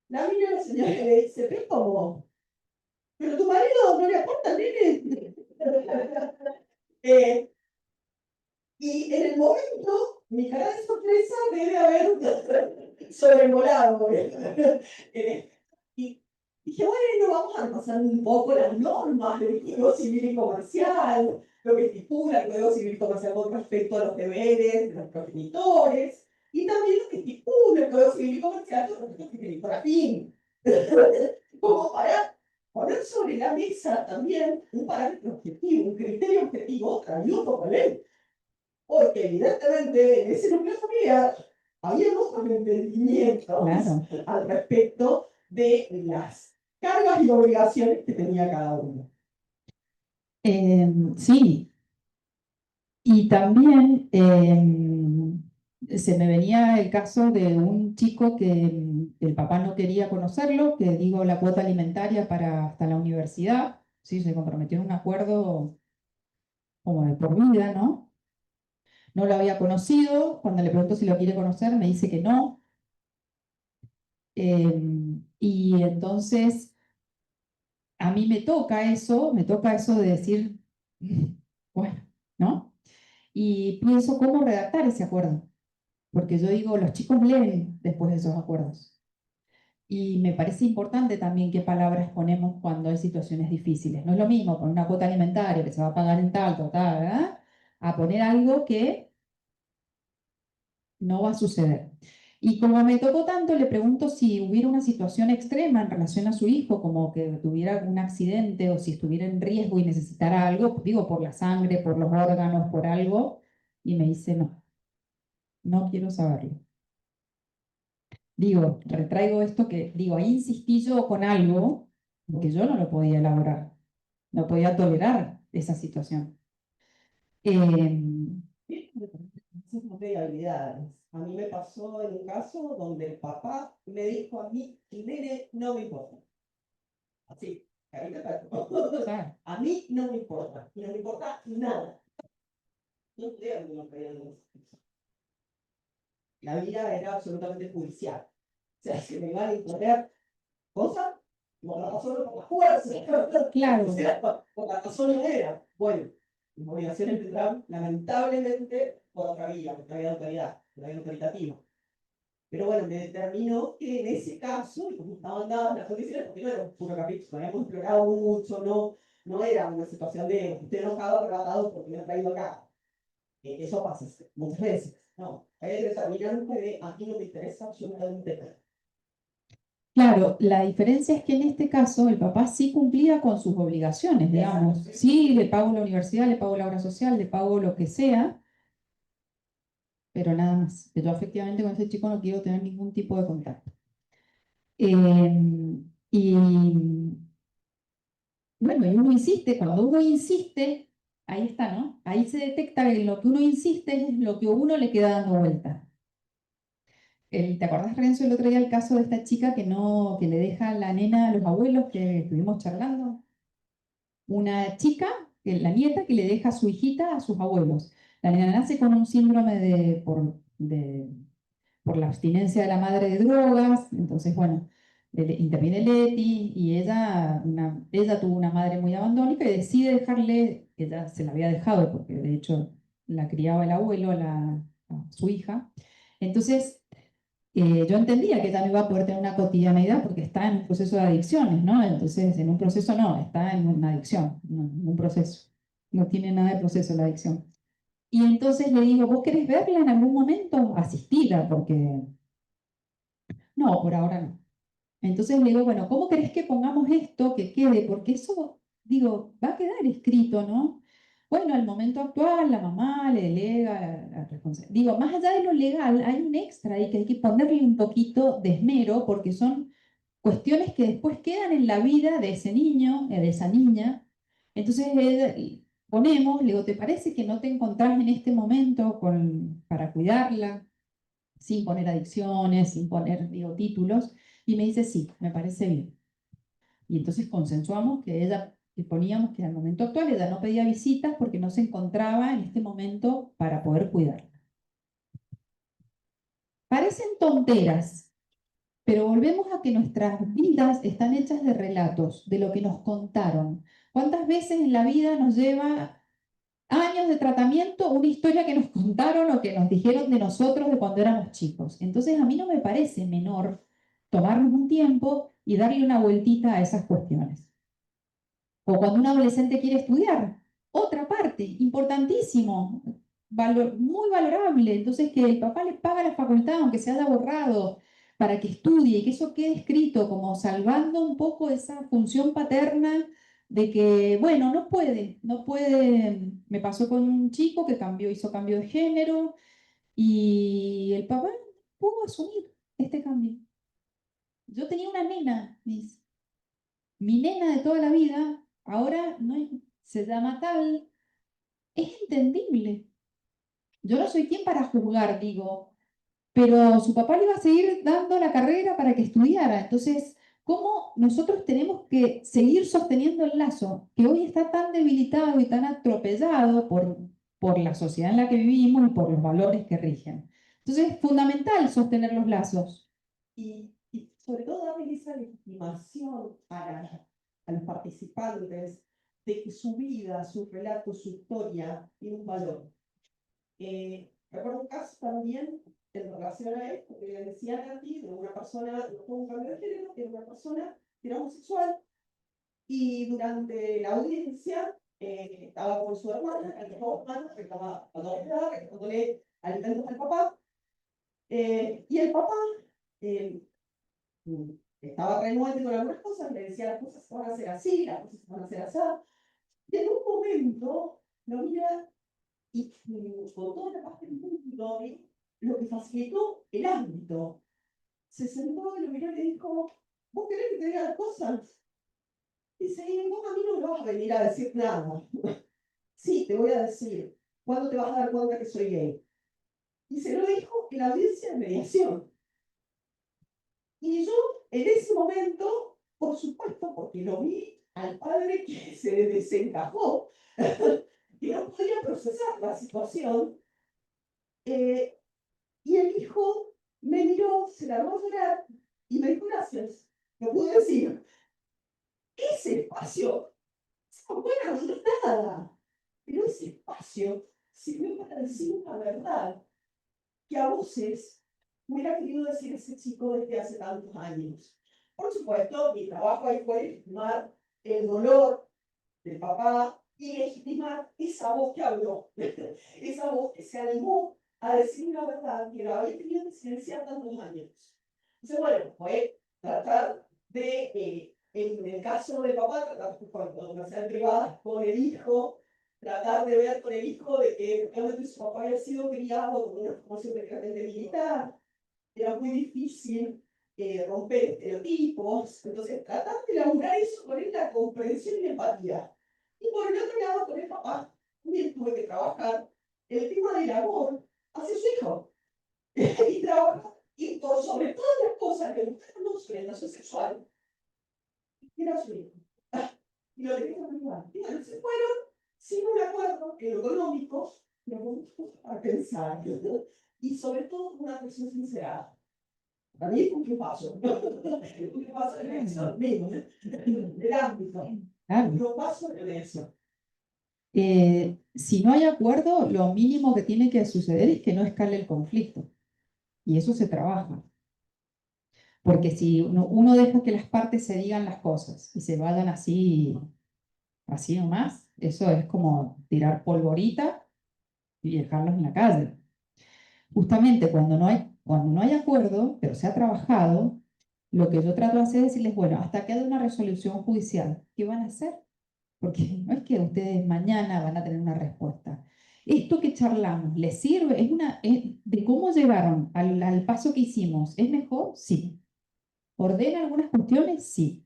la mina la señora le dice, pero ¿cómo? ¿Pero tu marido no le aporta al nene? Eh, y en el momento, mi cara de sorpresa debe haber sobrevolado. Y dije, bueno, vamos a repasar un poco las normas del Código Civil y Comercial, lo que estipula el Código Civil y Comercial con respecto a los deberes de los progenitores, y también lo que estipula el Código Civil y Comercial con respecto al progenitor afín. Como para poner sobre la mesa también un parámetro objetivo, un criterio objetivo traído por la ley. Porque evidentemente en ese núcleo familiar había otros entendimientos Claro. al respecto de las cargas y obligaciones que tenía cada uno. Sí, y también se me venía el caso de un chico que el papá no quería conocerlo, que digo la cuota alimentaria para hasta la universidad, sí, se comprometió en un acuerdo como de por vida, ¿no? No lo había conocido, cuando le pregunto si lo quiere conocer, me dice que no. Y entonces a mí me toca eso de decir, bueno, ¿no? Y pienso cómo redactar ese acuerdo, porque yo digo, los chicos leen después de esos acuerdos. Y me parece importante también qué palabras ponemos cuando hay situaciones difíciles. No es lo mismo poner una cuota alimentaria que se va a pagar en tal, total, ¿verdad? A poner algo que no va a suceder. Y como me tocó tanto, le pregunto si hubiera una situación extrema en relación a su hijo, como que tuviera algún accidente o si estuviera en riesgo y necesitara algo, digo, por la sangre, por los órganos, por algo, y me dice, no, no quiero saberlo. Digo, retraigo esto que, digo, ahí insistí yo con algo que yo no lo podía elaborar, no podía tolerar esa situación. No tenía habilidades. A mí me pasó en un caso donde el papá me dijo a mí, el nene no me importa. Así, carita Claro. a mí no me importa, y no me importa nada. No creo que no creían eso. La vida era absolutamente judicial. O sea, si me iban a imponer cosas, por la razón o por la fuerza. Claro. O sea, por la razón no era. Bueno, mis obligaciones vendrán, lamentablemente, por otra vía de autoridad, por la vía autoritativa. Pero bueno, me determinó que en ese caso, y como estaban dadas las condiciones, porque no era un puro capítulo, habíamos explorado mucho, no era una situación de estoy enojado, arrebatado porque me han traído acá. Eso pasa muchas veces. No, hay el determinante de aquí no me interesa absolutamente nada. Claro, la diferencia es que en este caso el papá sí cumplía con sus obligaciones, digamos. Sí, le pago la universidad, le pago la obra social, le pago lo que sea, pero nada más. Yo efectivamente con ese chico no quiero tener ningún tipo de contacto. Y bueno, y uno insiste, cuando uno insiste, ahí está, ¿no? Ahí se detecta que lo que uno insiste es lo que uno le queda dando vuelta. ¿Te acordás, Renzo, el otro día el caso de esta chica que le deja la nena a los abuelos que estuvimos charlando? Una chica, la nieta, que le deja a su hijita a sus abuelos. La nena nace con un síndrome por la abstinencia de la madre de drogas, entonces, bueno, interviene Leti y ella tuvo una madre muy abandónica y decide dejarle, ella se la había dejado porque de hecho la criaba el abuelo, a su hija. Entonces, yo entendía que ella no iba a poder tener una cotidianeidad porque está en un proceso de adicciones, ¿no? Entonces, en un proceso no, está en una adicción, no, en un proceso. No tiene nada de proceso la adicción. Y entonces le digo, ¿vos querés verla en algún momento? Asistida, porque no, por ahora no. Entonces le digo, bueno, ¿cómo querés que pongamos esto que quede? Porque eso, digo, va a quedar escrito, ¿no? Bueno, al momento actual, la mamá le delega la responsabilidad. Digo, más allá de lo legal, hay un extra ahí que hay que ponerle un poquito de esmero, porque son cuestiones que después quedan en la vida de ese niño, de esa niña. Entonces ponemos, le digo, ¿te parece que no te encontrás en este momento para cuidarla? Sin poner adicciones, sin poner, digo, títulos. Y me dice, sí, me parece bien. Y entonces consensuamos que poníamos que al momento actual ella no pedía visitas porque no se encontraba en este momento para poder cuidarla. Parecen tonteras, pero volvemos a que nuestras vidas están hechas de relatos, de lo que nos contaron. ¿Cuántas veces en la vida nos lleva años de tratamiento una historia que nos contaron o que nos dijeron de nosotros de cuando éramos chicos? Entonces a mí no me parece menor tomarnos un tiempo y darle una vueltita a esas cuestiones. O cuando un adolescente quiere estudiar, otra parte, importantísimo, muy valorable. Entonces, que el papá le paga la facultad, aunque se haya borrado, para que estudie y que eso quede escrito, como salvando un poco esa función paterna de que, bueno, no puede. Me pasó con un chico que hizo cambio de género y el papá pudo asumir este cambio. Yo tenía una nena, dice. Mi nena de toda la vida, ahora no se llama tal, es entendible. Yo no soy quien para juzgar, digo, pero su papá le iba a seguir dando la carrera para que estudiara. Entonces, ¿cómo nosotros tenemos que seguir sosteniendo el lazo que hoy está tan debilitado y tan atropellado por la sociedad en la que vivimos y por los valores que rigen? Entonces, es fundamental sostener los lazos. Y sobre todo darle esa legitimación a los participantes de que su vida, su relato, su historia tiene un valor. Recuerdo un caso también en relación a esto que le decía a ti, de una persona, no fue un cambio de género, era una persona que era homosexual y durante la audiencia estaba con su hermana, el hermana reclamaba reclamándole alimentos al papá, y el papá eh, estaba renuente con algunas cosas, le decía las cosas se van a hacer así, las cosas se van a hacer así, y en un momento lo mira y con toda la paz del mundo, lo que facilitó el ámbito. Se sentó y lo miró y le dijo, ¿vos querés que te diga las cosas? Dice, vos a mí no me vas a venir a decir nada. Sí, te voy a decir, ¿cuándo te vas a dar cuenta que soy gay? Y se lo dijo en la audiencia de mediación. Y yo, en ese momento, por supuesto, porque lo vi al padre que se desencajó, que no podía procesar la situación, y el hijo me miró, se largó a llorar y me dijo gracias. No pude decir, ese espacio, no puede hacer nada, pero ese espacio sirvió para decir una verdad que a voces hubiera querido decir ese chico desde hace tantos años. Por supuesto, mi trabajo ahí fue legitimar el dolor del papá y legitimar esa voz que habló, esa voz que se animó a decir una verdad que la había tenido que silenciar tantos años. Entonces, bueno, fue tratar de, en el caso de papá, tratar cuando universidad privada con el hijo, tratar de ver con el hijo de que realmente su papá había sido criado con una formación prácticamente militar, era muy difícil romper estereotipos, entonces tratar de elaborar eso con él, la comprensión y la empatía. Y por el otro lado, con el papá, también tuve que trabajar el tema del amor hacia su hijo. Y trabajar, y por sobre todas las cosas que buscaron su orientación sexual, era su hijo. Y lo dejé terminar. Y bueno, se fueron sin un acuerdo en lo económico, pero a pensar. Y sobre todo una cuestión sincera. Para mí es un paso. Un paso en eso, mismo, el ámbito. Claro. Un paso en eso. Si no hay acuerdo, lo mínimo que tiene que suceder es que no escale el conflicto. Y eso se trabaja. Porque si uno deja que las partes se digan las cosas y se vayan así nomás, eso es como tirar polvorita y dejarlos en la calle. Justamente cuando no hay acuerdo, pero se ha trabajado, lo que yo trato de hacer es decirles, bueno, hasta que haya una resolución judicial, ¿qué van a hacer? Porque no es que ustedes mañana van a tener una respuesta. Esto que charlamos, ¿les sirve? ¿De cómo llegaron al paso que hicimos? ¿Es mejor? Sí. ¿Ordena algunas cuestiones? Sí.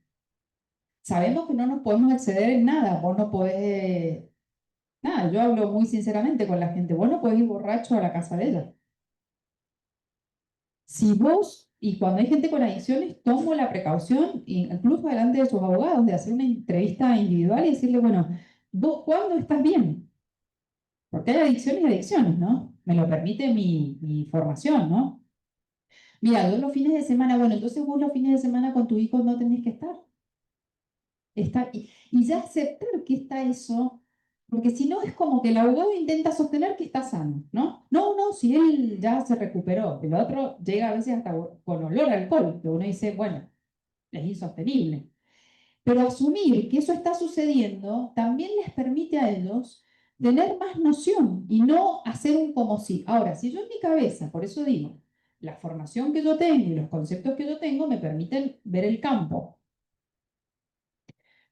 Sabemos que no nos podemos exceder en nada. Vos no podés... Nada, yo hablo muy sinceramente con la gente. Vos no podés ir borracho a la casa de ella. Si vos, y cuando hay gente con adicciones, tomo la precaución, incluso delante de sus abogados, de hacer una entrevista individual y decirle, bueno, ¿vos cuándo estás bien? Porque hay adicciones y adicciones, ¿no? Me lo permite mi formación, ¿no? Mira, yo los fines de semana, bueno, entonces vos los fines de semana con tu hijo no tenés que estar. Y ya aceptar que está eso, porque si no es como que el abogado intenta sostener que está sano, ¿no? No, no, si él ya se recuperó, el otro llega a veces hasta con olor a alcohol, que uno dice, bueno, es insostenible. Pero asumir que eso está sucediendo también les permite a ellos tener más noción y no hacer un como si. Ahora, si yo en mi cabeza, por eso digo, la formación que yo tengo y los conceptos que yo tengo me permiten ver el campo.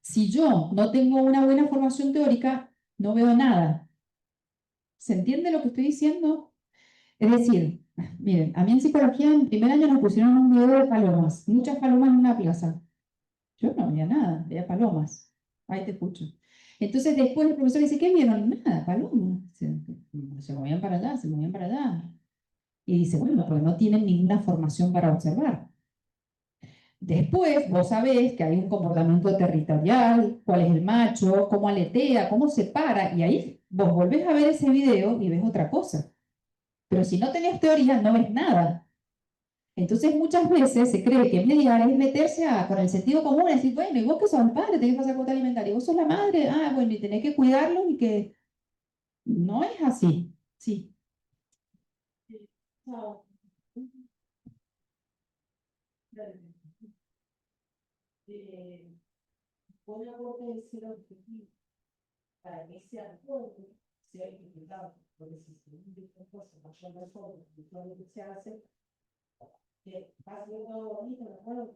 Si yo no tengo una buena formación teórica, no veo nada. ¿Se entiende lo que estoy diciendo? Es decir, miren, a mí en psicología en primer año nos pusieron un video de palomas, muchas palomas en una plaza. Yo no veía nada, veía palomas. Ahí te escucho. Entonces después el profesor dice, ¿qué vieron? Nada, palomas. Se movían para allá, se movían para allá. Y dice, bueno, porque no tienen ninguna formación para observar. Después vos sabés que hay un comportamiento territorial, cuál es el macho, cómo aletea, cómo se para, y ahí vos volvés a ver ese video y ves otra cosa. Pero si no tenés teoría, no ves nada. Entonces muchas veces se cree que mediar es meterse con el sentido común, es decir, bueno, y vos que sos el padre, tenés que pasar cuota alimentaria, y vos sos la madre, bueno, y tenés que cuidarlo y que no es así. Sí. No. Un aporte de ser objetivo para que ese acuerdo sea ejecutado, porque si se dice estas cosas, mayor mejor, todo lo que se hace, va a ser todo bonito, ¿de acuerdo?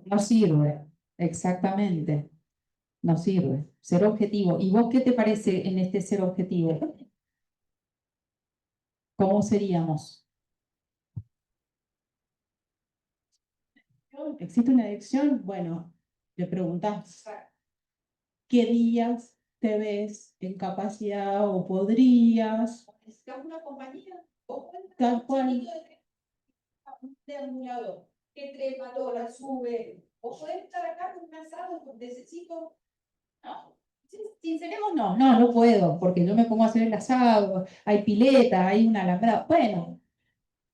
No sirve, exactamente, no sirve. Ser objetivo. ¿Y vos qué te parece en este ser objetivo? ¿Cómo seríamos? ¿Existe una adicción? Bueno, le preguntas qué días te ves en capacidad o podrías, Necesitamos una compañía. O tal cual. un deambulador que trepa, la sube. O podés estar acá con un asado, porque necesito. No, sinceremos, no puedo, porque yo me pongo a hacer el asado, hay pileta, hay una alambrada. Bueno,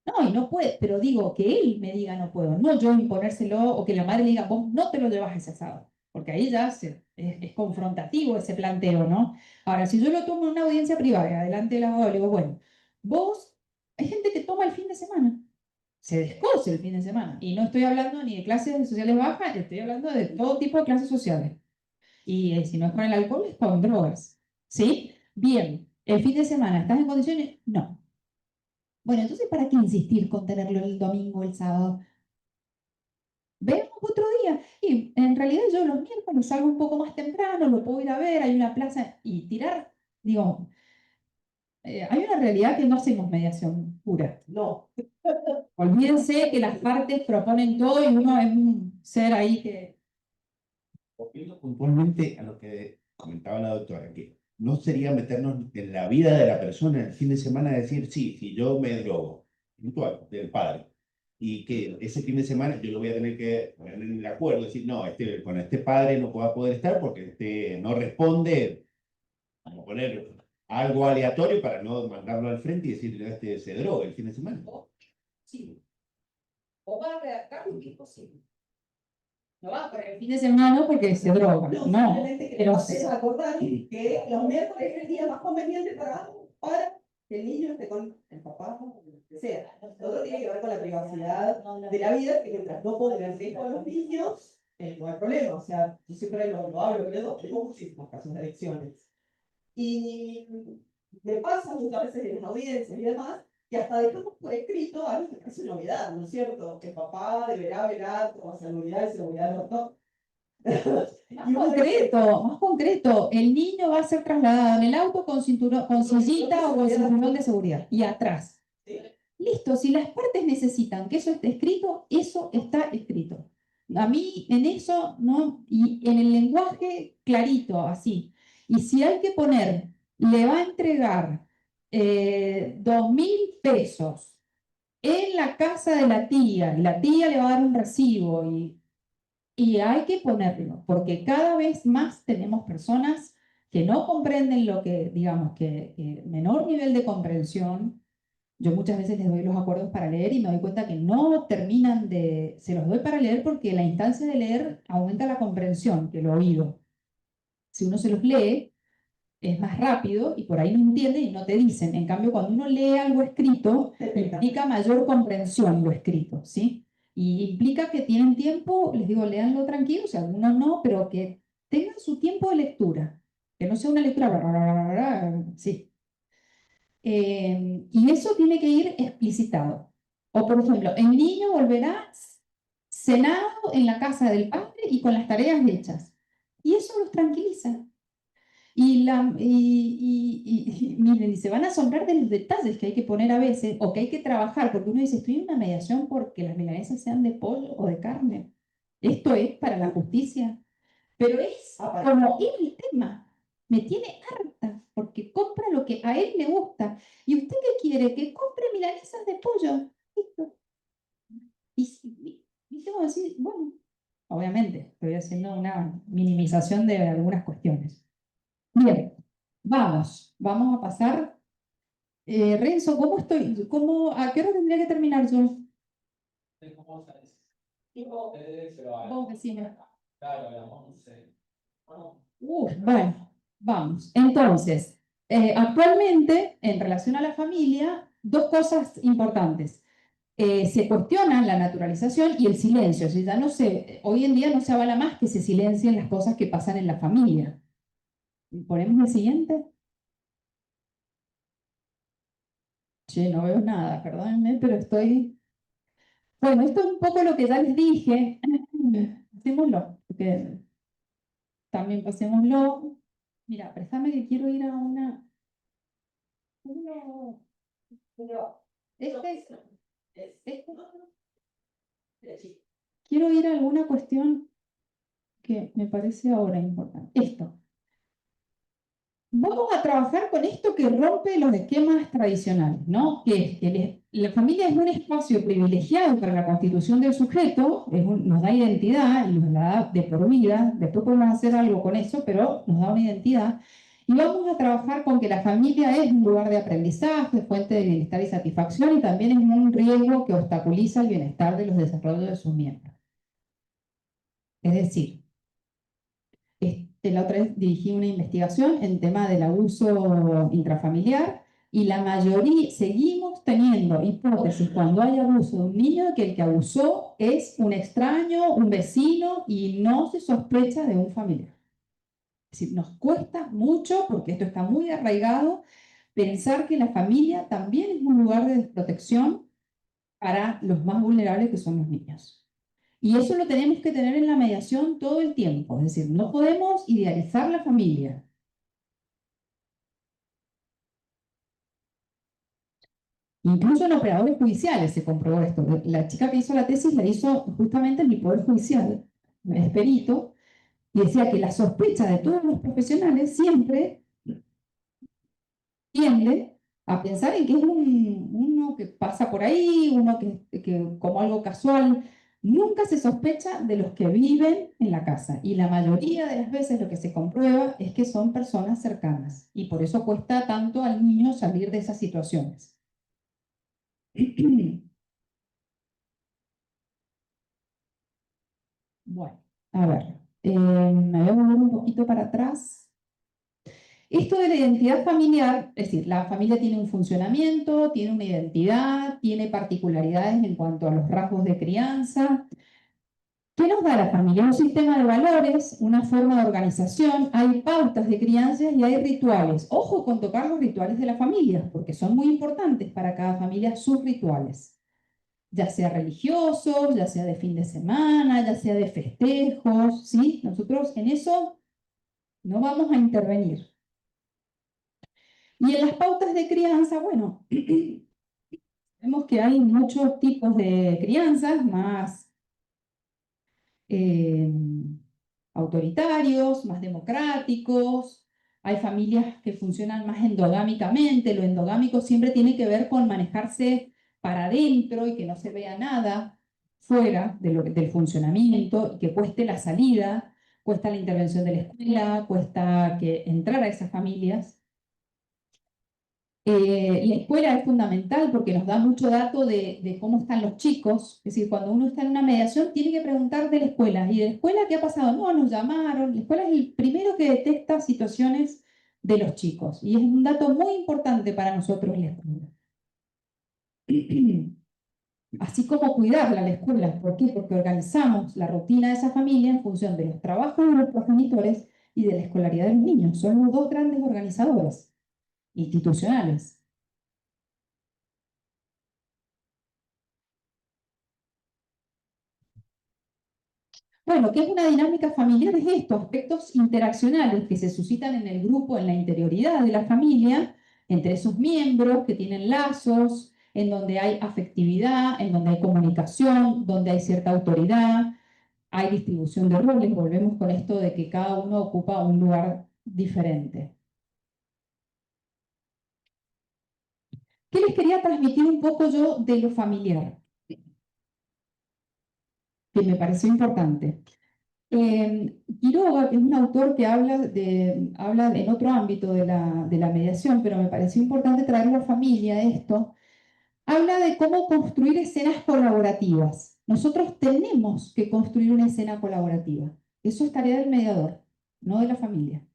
no, y no puede, pero digo que él me diga no puedo, no yo imponérselo o que la madre le diga vos no te lo llevas a ese asado, porque ahí ya es confrontativo ese planteo, ¿no? Ahora, si yo lo tomo en una audiencia privada, delante del abogado, le digo, bueno, vos, hay gente que toma el fin de semana, se descoce el fin de semana, y no estoy hablando ni de clases sociales bajas, estoy hablando de todo tipo de clases sociales. Y si no es con el alcohol, es con drogas. ¿Sí? Bien, ¿el fin de semana estás en condiciones? No. Bueno, entonces, ¿para qué insistir con tenerlo el domingo, el sábado? Veamos otro día. Y en realidad yo los miércoles salgo un poco más temprano, lo puedo ir a ver, hay una plaza y tirar. Digo, hay una realidad que no hacemos mediación pura. No. Olvídense que las partes proponen todo y uno es un ser ahí que... Volviendo puntualmente a lo que comentaba la doctora, que no sería meternos en la vida de la persona el fin de semana, decir, sí, si yo me drogo, puntual, del padre, y que ese fin de semana yo lo voy a tener que poner en el acuerdo, decir, no, con este padre no va a poder estar porque no responde, vamos a poner algo aleatorio para no mandarlo al frente y decirle, este se droga el fin de semana. Sí. O va a redactar lo que es posible. No va para el fin de semana porque se droga, No, no. simplemente que Pero nos haces acordar que los miércoles es el día más conveniente para que el niño esté con el papá o lo que sea. Todo tiene que ver con la privacidad de la vida, que mientras no ponga en riesgo a los niños, no hay problema. O sea, yo siempre lo hablo, pero tengo muchísimos casos de adicciones. Y me pasa muchas veces en las audiencias y demás, que hasta dejamos por escrito algo que parece novedad, ¿no es cierto? Que el papá deberá velar por la salubridad y seguridad de los dos. más concreto, el niño va a ser trasladado en el auto con cinturón, con sillita o con cinturón de seguridad y atrás. Sí. Listo, si las partes necesitan que eso esté escrito, eso está escrito. A mí en eso, ¿no? Y en el lenguaje clarito, así. Y si hay que poner, le va a entregar 2.000 pesos en la casa de la tía, y la tía le va a dar un recibo, y hay que ponerlo, porque cada vez más tenemos personas que no comprenden lo que, digamos, que menor nivel de comprensión. Yo muchas veces les doy los acuerdos para leer y me doy cuenta que no terminan de... Se los doy para leer porque la instancia de leer aumenta la comprensión que el oído. Si uno se los lee, es más rápido y por ahí no entiende y no te dicen. En cambio, cuando uno lee algo escrito, implica mayor comprensión lo escrito, ¿sí? Y implica que tienen tiempo, les digo, léanlo tranquilos, algunos no, pero que tengan su tiempo de lectura. Que no sea una lectura, bla, bla, bla, bla, bla, sí. Y eso tiene que ir explicitado. O, por ejemplo, el niño volverá cenado en la casa del padre y con las tareas hechas. Y eso los tranquiliza. Miren, y se van a asombrar de los detalles que hay que poner a veces o que hay que trabajar, porque uno dice, estoy en una mediación porque las milanesas sean de pollo o de carne. Esto es para la justicia. Pero es como el tema. Me tiene harta porque compra lo que a él le gusta. ¿Y usted qué quiere? Que compre milanesas de pollo. Listo. Y tengo que decir, bueno, obviamente, estoy haciendo una minimización de algunas cuestiones. Bien, vamos a pasar. Renzo, ¿cómo estoy? ¿A qué hora tendría que terminar yo? ¿Cómo sabes? Vos decime. Claro, a las 11. Bueno, vamos. Entonces, actualmente, en relación a la familia, dos cosas importantes. Se cuestionan la naturalización y el silencio. O sea, ya no se, hoy en día no se avala más que se silencien las cosas que pasan en la familia. ¿Ponemos el siguiente? Che, no veo nada, perdónenme, pero estoy... Bueno, esto es un poco lo que ya les dije. Pasémoslo, porque también pasémoslo. Mira, préstame que quiero ir a una... Quiero ir a alguna cuestión que me parece ahora importante. Esto. Vamos a trabajar con esto que rompe los esquemas tradicionales, ¿no? Que es que la familia es un espacio privilegiado para la constitución del sujeto, nos da identidad y nos la da de por vida. Después podemos hacer algo con eso, pero nos da una identidad. Y vamos a trabajar con que la familia es un lugar de aprendizaje, fuente de bienestar y satisfacción, y también es un riesgo que obstaculiza el bienestar de los desarrollos de sus miembros. Es decir, la otra vez dirigí una investigación en tema del abuso intrafamiliar y la mayoría, seguimos teniendo hipótesis cuando hay abuso de un niño que el que abusó es un extraño, un vecino y no se sospecha de un familiar. Es decir, nos cuesta mucho, porque esto está muy arraigado, pensar que la familia también es un lugar de desprotección para los más vulnerables que son los niños. Y eso lo tenemos que tener en la mediación todo el tiempo, es decir, no podemos idealizar la familia. Incluso en operadores judiciales se comprobó esto. La chica que hizo la tesis la hizo justamente en el Poder Judicial, es perito, y decía que la sospecha de todos los profesionales siempre tiende a pensar en que es uno que pasa por ahí, uno que como algo casual. Nunca se sospecha de los que viven en la casa y la mayoría de las veces lo que se comprueba es que son personas cercanas y por eso cuesta tanto al niño salir de esas situaciones. Bueno, a ver, me voy a volver un poquito para atrás. Esto de la identidad familiar, es decir, la familia tiene un funcionamiento, tiene una identidad, tiene particularidades en cuanto a los rasgos de crianza. ¿Qué nos da la familia? Un sistema de valores, una forma de organización, hay pautas de crianza y hay rituales. Ojo con tocar los rituales de la familia, porque son muy importantes para cada familia sus rituales, ya sea religiosos, ya sea de fin de semana, ya sea de festejos, ¿sí? Nosotros en eso no vamos a intervenir. Y en las pautas de crianza, bueno, vemos que hay muchos tipos de crianzas, más autoritarios, más democráticos. Hay familias que funcionan más endogámicamente. Lo endogámico siempre tiene que ver con manejarse para adentro y que no se vea nada fuera del funcionamiento y que cueste la salida, cuesta la intervención de la escuela, cuesta que entrar a esas familias. La escuela es fundamental porque nos da mucho dato de cómo están los chicos. Es decir, cuando uno está en una mediación, tiene que preguntar de la escuela. ¿Y de la escuela qué ha pasado? No, nos llamaron. La escuela es el primero que detecta situaciones de los chicos. Y es un dato muy importante para nosotros la escuela. Así como cuidarla la escuela. ¿Por qué? Porque organizamos la rutina de esa familia en función de los trabajos de los progenitores y de la escolaridad de los niños. Son los dos grandes organizadores institucionales. Bueno, ¿qué es una dinámica familiar? Es esto, aspectos interaccionales que se suscitan en el grupo, en la interioridad de la familia, entre esos miembros que tienen lazos, en donde hay afectividad, en donde hay comunicación, donde hay cierta autoridad, hay distribución de roles, volvemos con esto de que cada uno ocupa un lugar diferente. ¿Qué les quería transmitir un poco yo de lo familiar? Que me pareció importante. Quiroga, que es un autor que habla en otro ámbito de la mediación, pero me pareció importante traerlo a familia esto, habla de cómo construir escenas colaborativas. Nosotros tenemos que construir una escena colaborativa. Eso es tarea del mediador, no de la familia.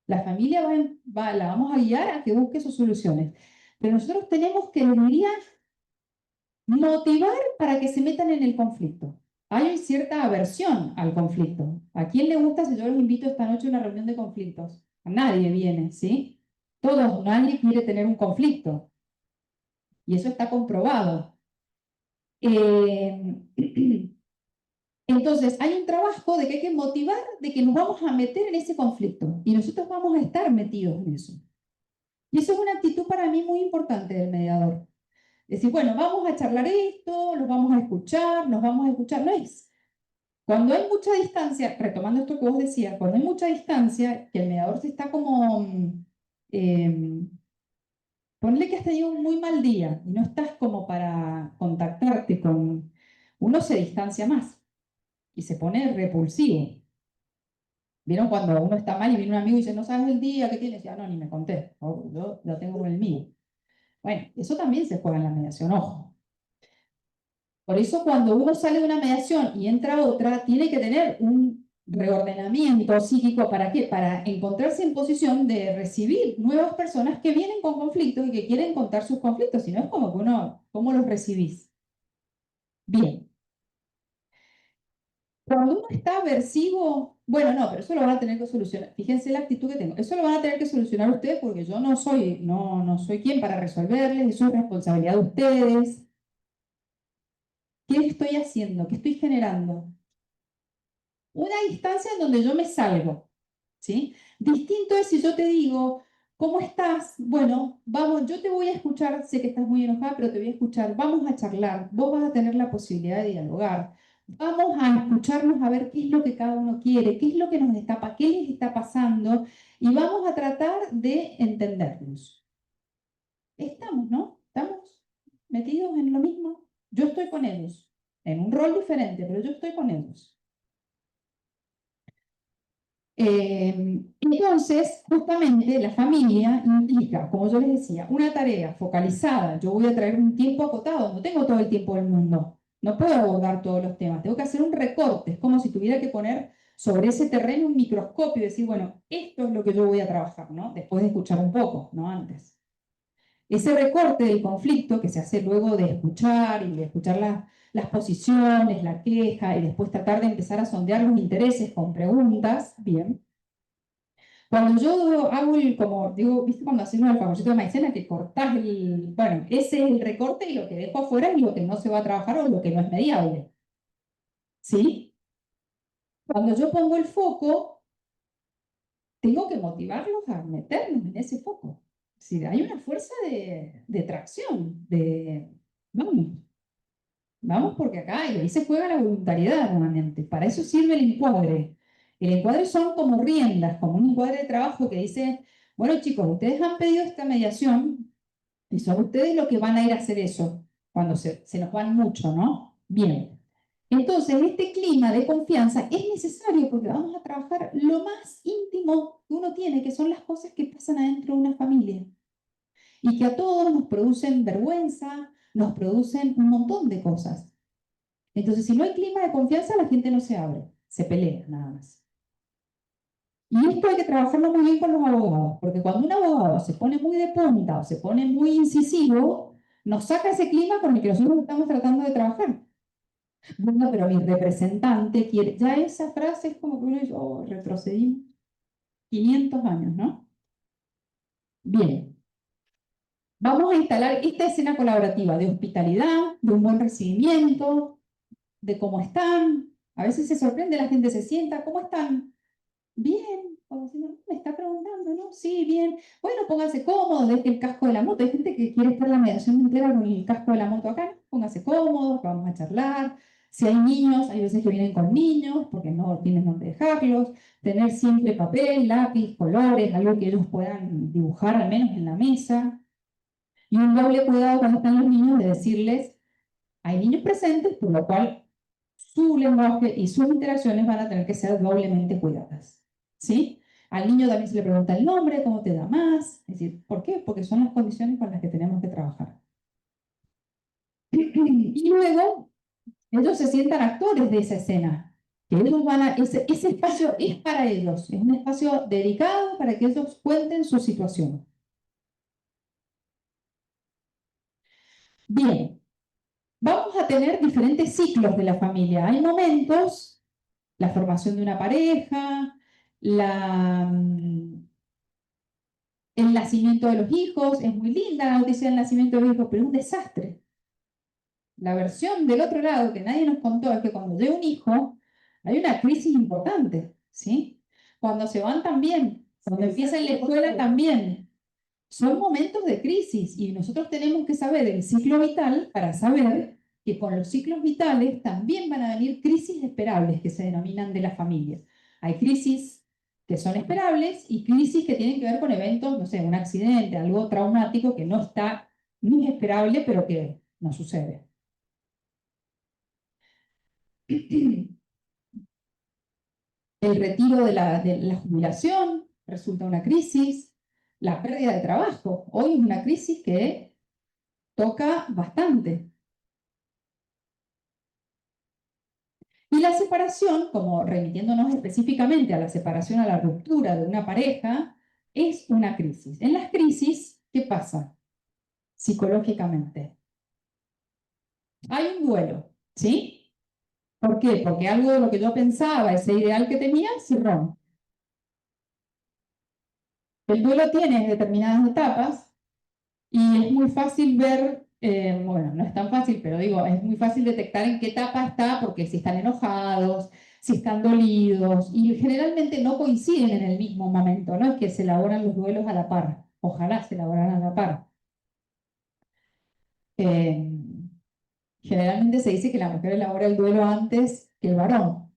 La familia la vamos a guiar a que busque sus soluciones, pero nosotros tenemos que, diría, motivar para que se metan en el conflicto. Hay cierta aversión al conflicto. ¿A quién le gusta si yo los invito esta noche a una reunión de conflictos? A nadie viene, ¿sí? Nadie quiere tener un conflicto. Y eso está comprobado. Entonces, hay un trabajo de que hay que motivar de que nos vamos a meter en ese conflicto. Y nosotros vamos a estar metidos en eso. Y eso es una actitud para mí muy importante del mediador. Decir, bueno, vamos a charlar esto, los vamos a escuchar, nos vamos a escuchar. No es. Cuando hay mucha distancia, retomando esto que vos decías, cuando hay mucha distancia, que el mediador se está como... ponle que has tenido un muy mal día y no estás como para contactarte con... Uno se distancia más y se pone repulsivo. ¿Vieron cuando uno está mal y viene un amigo y dice, no sabes el día que tienes? Ya no, ni me conté. Yo lo tengo con el mío. Bueno, eso también se juega en la mediación, ojo. Por eso cuando uno sale de una mediación y entra otra, tiene que tener un reordenamiento psíquico. ¿Para qué? Para encontrarse en posición de recibir nuevas personas que vienen con conflictos y que quieren contar sus conflictos. Si no es como que uno, ¿cómo los recibís? Bien. Cuando uno está aversivo, bueno, no, pero eso lo van a tener que solucionar. Fíjense la actitud que tengo. Eso lo van a tener que solucionar ustedes porque yo no soy quien para resolverles, eso es responsabilidad de ustedes. ¿Qué estoy haciendo? ¿Qué estoy generando? Una distancia en donde yo me salgo, ¿sí? Distinto es si yo te digo, ¿cómo estás? Bueno, vamos, yo te voy a escuchar, sé que estás muy enojada, pero te voy a escuchar, vamos a charlar, vos vas a tener la posibilidad de dialogar, vamos a escucharnos a ver qué es lo que cada uno quiere, qué es lo que qué les está pasando, y vamos a tratar de entendernos. Estamos, ¿no? Estamos metidos en lo mismo. Yo estoy con ellos, en un rol diferente, pero yo estoy con ellos. Entonces, justamente la familia implica, como yo les decía, una tarea focalizada. Yo voy a traer un tiempo acotado, no tengo todo el tiempo del mundo. No puedo abordar todos los temas, tengo que hacer un recorte, es como si tuviera que poner sobre ese terreno un microscopio y decir, bueno, esto es lo que yo voy a trabajar, ¿no? Después de escuchar un poco, no antes. Ese recorte del conflicto que se hace luego de escuchar y de escuchar las posiciones, la queja y después tratar de empezar a sondear los intereses con preguntas, bien. Cuando yo hago como digo, ¿viste cuando hacemos el favorcito de maicena que cortás bueno, ese es el recorte y lo que dejo afuera es lo que no se va a trabajar o lo que no es mediable. ¿Sí? Cuando yo pongo el foco, tengo que motivarlos a meternos en ese foco. Si hay una fuerza de tracción, vamos, vamos porque acá, y ahí se juega la voluntariedad nuevamente. Para eso sirve el encuadre. El encuadre son como riendas, como un encuadre de trabajo que dice, bueno chicos, ustedes han pedido esta mediación y son ustedes los que van a ir a hacer eso, cuando se nos van mucho, ¿no? Bien. Entonces, este clima de confianza es necesario porque vamos a trabajar lo más íntimo que uno tiene, que son las cosas que pasan adentro de una familia y que a todos nos producen vergüenza, nos producen un montón de cosas. Entonces, si no hay clima de confianza, la gente no se abre, se pelea nada más. Y esto hay que trabajarlo muy bien con los abogados, porque cuando un abogado se pone muy de punta o se pone muy incisivo, nos saca ese clima con el que nosotros estamos tratando de trabajar. Bueno, pero mi representante quiere, ya esa frase es como que uno dice, oh, retrocedimos 500 años, ¿no? Bien, vamos a instalar esta escena colaborativa de hospitalidad, de un buen recibimiento, de cómo están. A veces se sorprende, la gente se sienta, ¿cómo están? Bien, como si no, me está preguntando, ¿no? Sí, bien. Bueno, póngase cómodo, deje el casco de la moto. Hay gente que quiere estar la mediación entera con el casco de la moto acá. Póngase cómodo, vamos a charlar. Si hay niños, hay veces que vienen con niños, porque no tienen dónde dejarlos. Tener siempre papel, lápiz, colores, algo que ellos puedan dibujar al menos en la mesa. Y un doble cuidado cuando están los niños de decirles, hay niños presentes, por lo cual su lenguaje y sus interacciones van a tener que ser doblemente cuidadas. ¿Sí? Al niño también se le pregunta el nombre, cómo te llamas. Es decir, ¿por qué? Porque son las condiciones con las que tenemos que trabajar. Y luego, ellos se sientan actores de esa escena. Que ellos ese espacio es para ellos, es un espacio dedicado para que ellos cuenten su situación. Bien, vamos a tener diferentes ciclos de la familia. Hay momentos, la formación de una pareja, el nacimiento de los hijos, es muy linda la noticia del nacimiento de los hijos, pero es un desastre. La versión del otro lado que nadie nos contó es que cuando llega un hijo, hay una crisis importante, ¿sí? Cuando se van también, cuando empiezan la escuela también. Son momentos de crisis y nosotros tenemos que saber el ciclo vital para saber que con los ciclos vitales también van a venir crisis esperables que se denominan de la familia. Hay crisis que son esperables y crisis que tienen que ver con eventos, no sé, un accidente, algo traumático que no es esperable, pero que no sucede. El retiro de la jubilación resulta una crisis, la pérdida de trabajo. Hoy es una crisis que toca bastante. Y la separación, como remitiéndonos específicamente a la separación, a la ruptura de una pareja, es una crisis. En las crisis, ¿qué pasa? Psicológicamente. Hay un duelo, ¿sí? ¿Por qué? Porque algo de lo que yo pensaba, ese ideal que tenía, se rompe. El duelo tiene determinadas etapas y es muy fácil ver, bueno, no es tan fácil, pero digo, es muy fácil detectar en qué etapa está, porque si están enojados, si están dolidos, y generalmente no coinciden en el mismo momento, no es que se elaboran los duelos a la par, ojalá se elaboraran a la par. Eh, Generalmente se dice que la mujer elabora el duelo antes que el varón.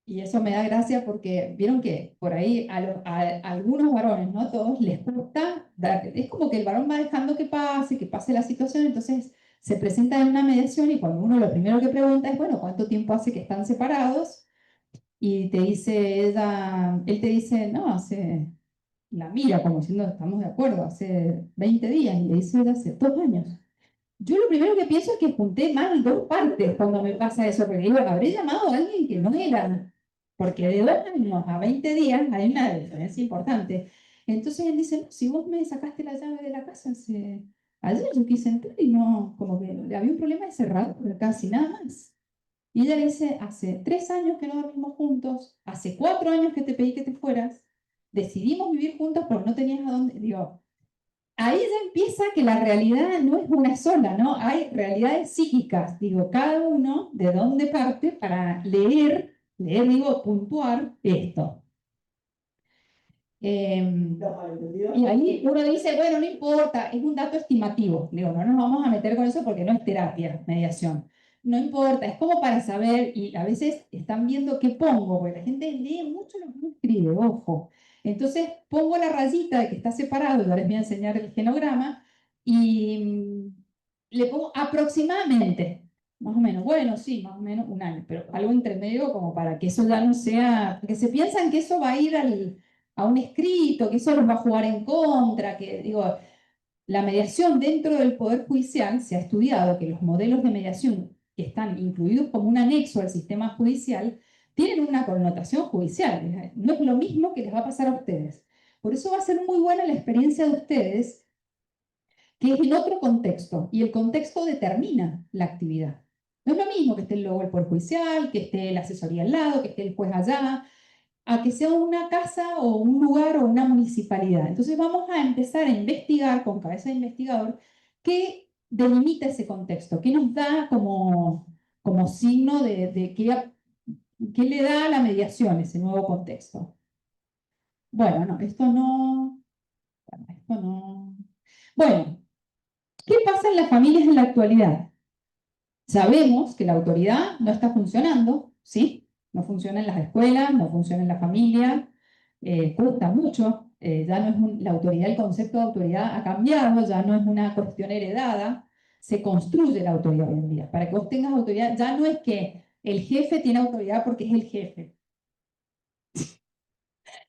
Y eso me da gracia porque vieron que por ahí a algunos varones, no a todos, les gusta dar, es como que el varón va dejando que pase la situación, entonces se presenta en una mediación y cuando uno lo primero que pregunta es, bueno, ¿cuánto tiempo hace que están separados? Y te dice él te dice, no, la mira como diciendo, estamos de acuerdo, hace 20 días, y le dice, hace 2 años. yo lo primero que pienso es que junté mal dos partes cuando me pasa eso, porque digo, habré llamado a alguien que no era, porque de 2 años a 20 días hay una diferencia importante. Entonces él dice, no, si vos me sacaste la llave de la casa ayer, yo quise entrar y no, como que había un problema de cerrado, pero casi nada más. Y ella le dice, hace 3 años que no dormimos juntos, hace 4 años que te pedí que te fueras, decidimos vivir juntos porque no tenías a dónde, digo, ahí ya empieza que la realidad no es una sola, ¿no? Hay realidades psíquicas, digo, cada uno de dónde parte para digo, puntuar esto. Los malentendidos. Y ahí uno dice, bueno, no importa, es un dato estimativo. Digo, no nos vamos a meter con eso porque no es terapia, mediación. No importa, es como para saber, y a veces están viendo qué pongo, porque la gente lee mucho lo que uno escribe, ojo. Entonces pongo la rayita de que está separado, ya les voy a enseñar el genograma, y le pongo aproximadamente, más o menos, bueno, sí, más o menos 1 año, pero algo entre medio como para que eso ya no sea, porque se piensan que eso va a ir a un escrito, que eso los va a jugar en contra, que digo, la mediación dentro del Poder Judicial se ha estudiado que los modelos de mediación que están incluidos como un anexo al sistema judicial tienen una connotación judicial. No es lo mismo que les va a pasar a ustedes. Por eso va a ser muy buena la experiencia de ustedes, que es en otro contexto, y el contexto determina la actividad. No es lo mismo que esté el logo del Poder Judicial, que esté la asesoría al lado, que esté el juez allá, a que sea una casa o un lugar o una municipalidad. Entonces vamos a empezar a investigar con cabeza de investigador qué delimita ese contexto, qué nos da como signo de qué le da a la mediación ese nuevo contexto. Bueno, no, esto no. Bueno, ¿qué pasa en las familias en la actualidad? Sabemos que la autoridad no está funcionando, ¿sí? No funciona en las escuelas, no funciona en la familia, cuesta mucho, ya no es la autoridad, el concepto de autoridad ha cambiado, ya no es una cuestión heredada, se construye la autoridad hoy en día. Para que vos tengas autoridad, ya no es que el jefe tiene autoridad porque es el jefe.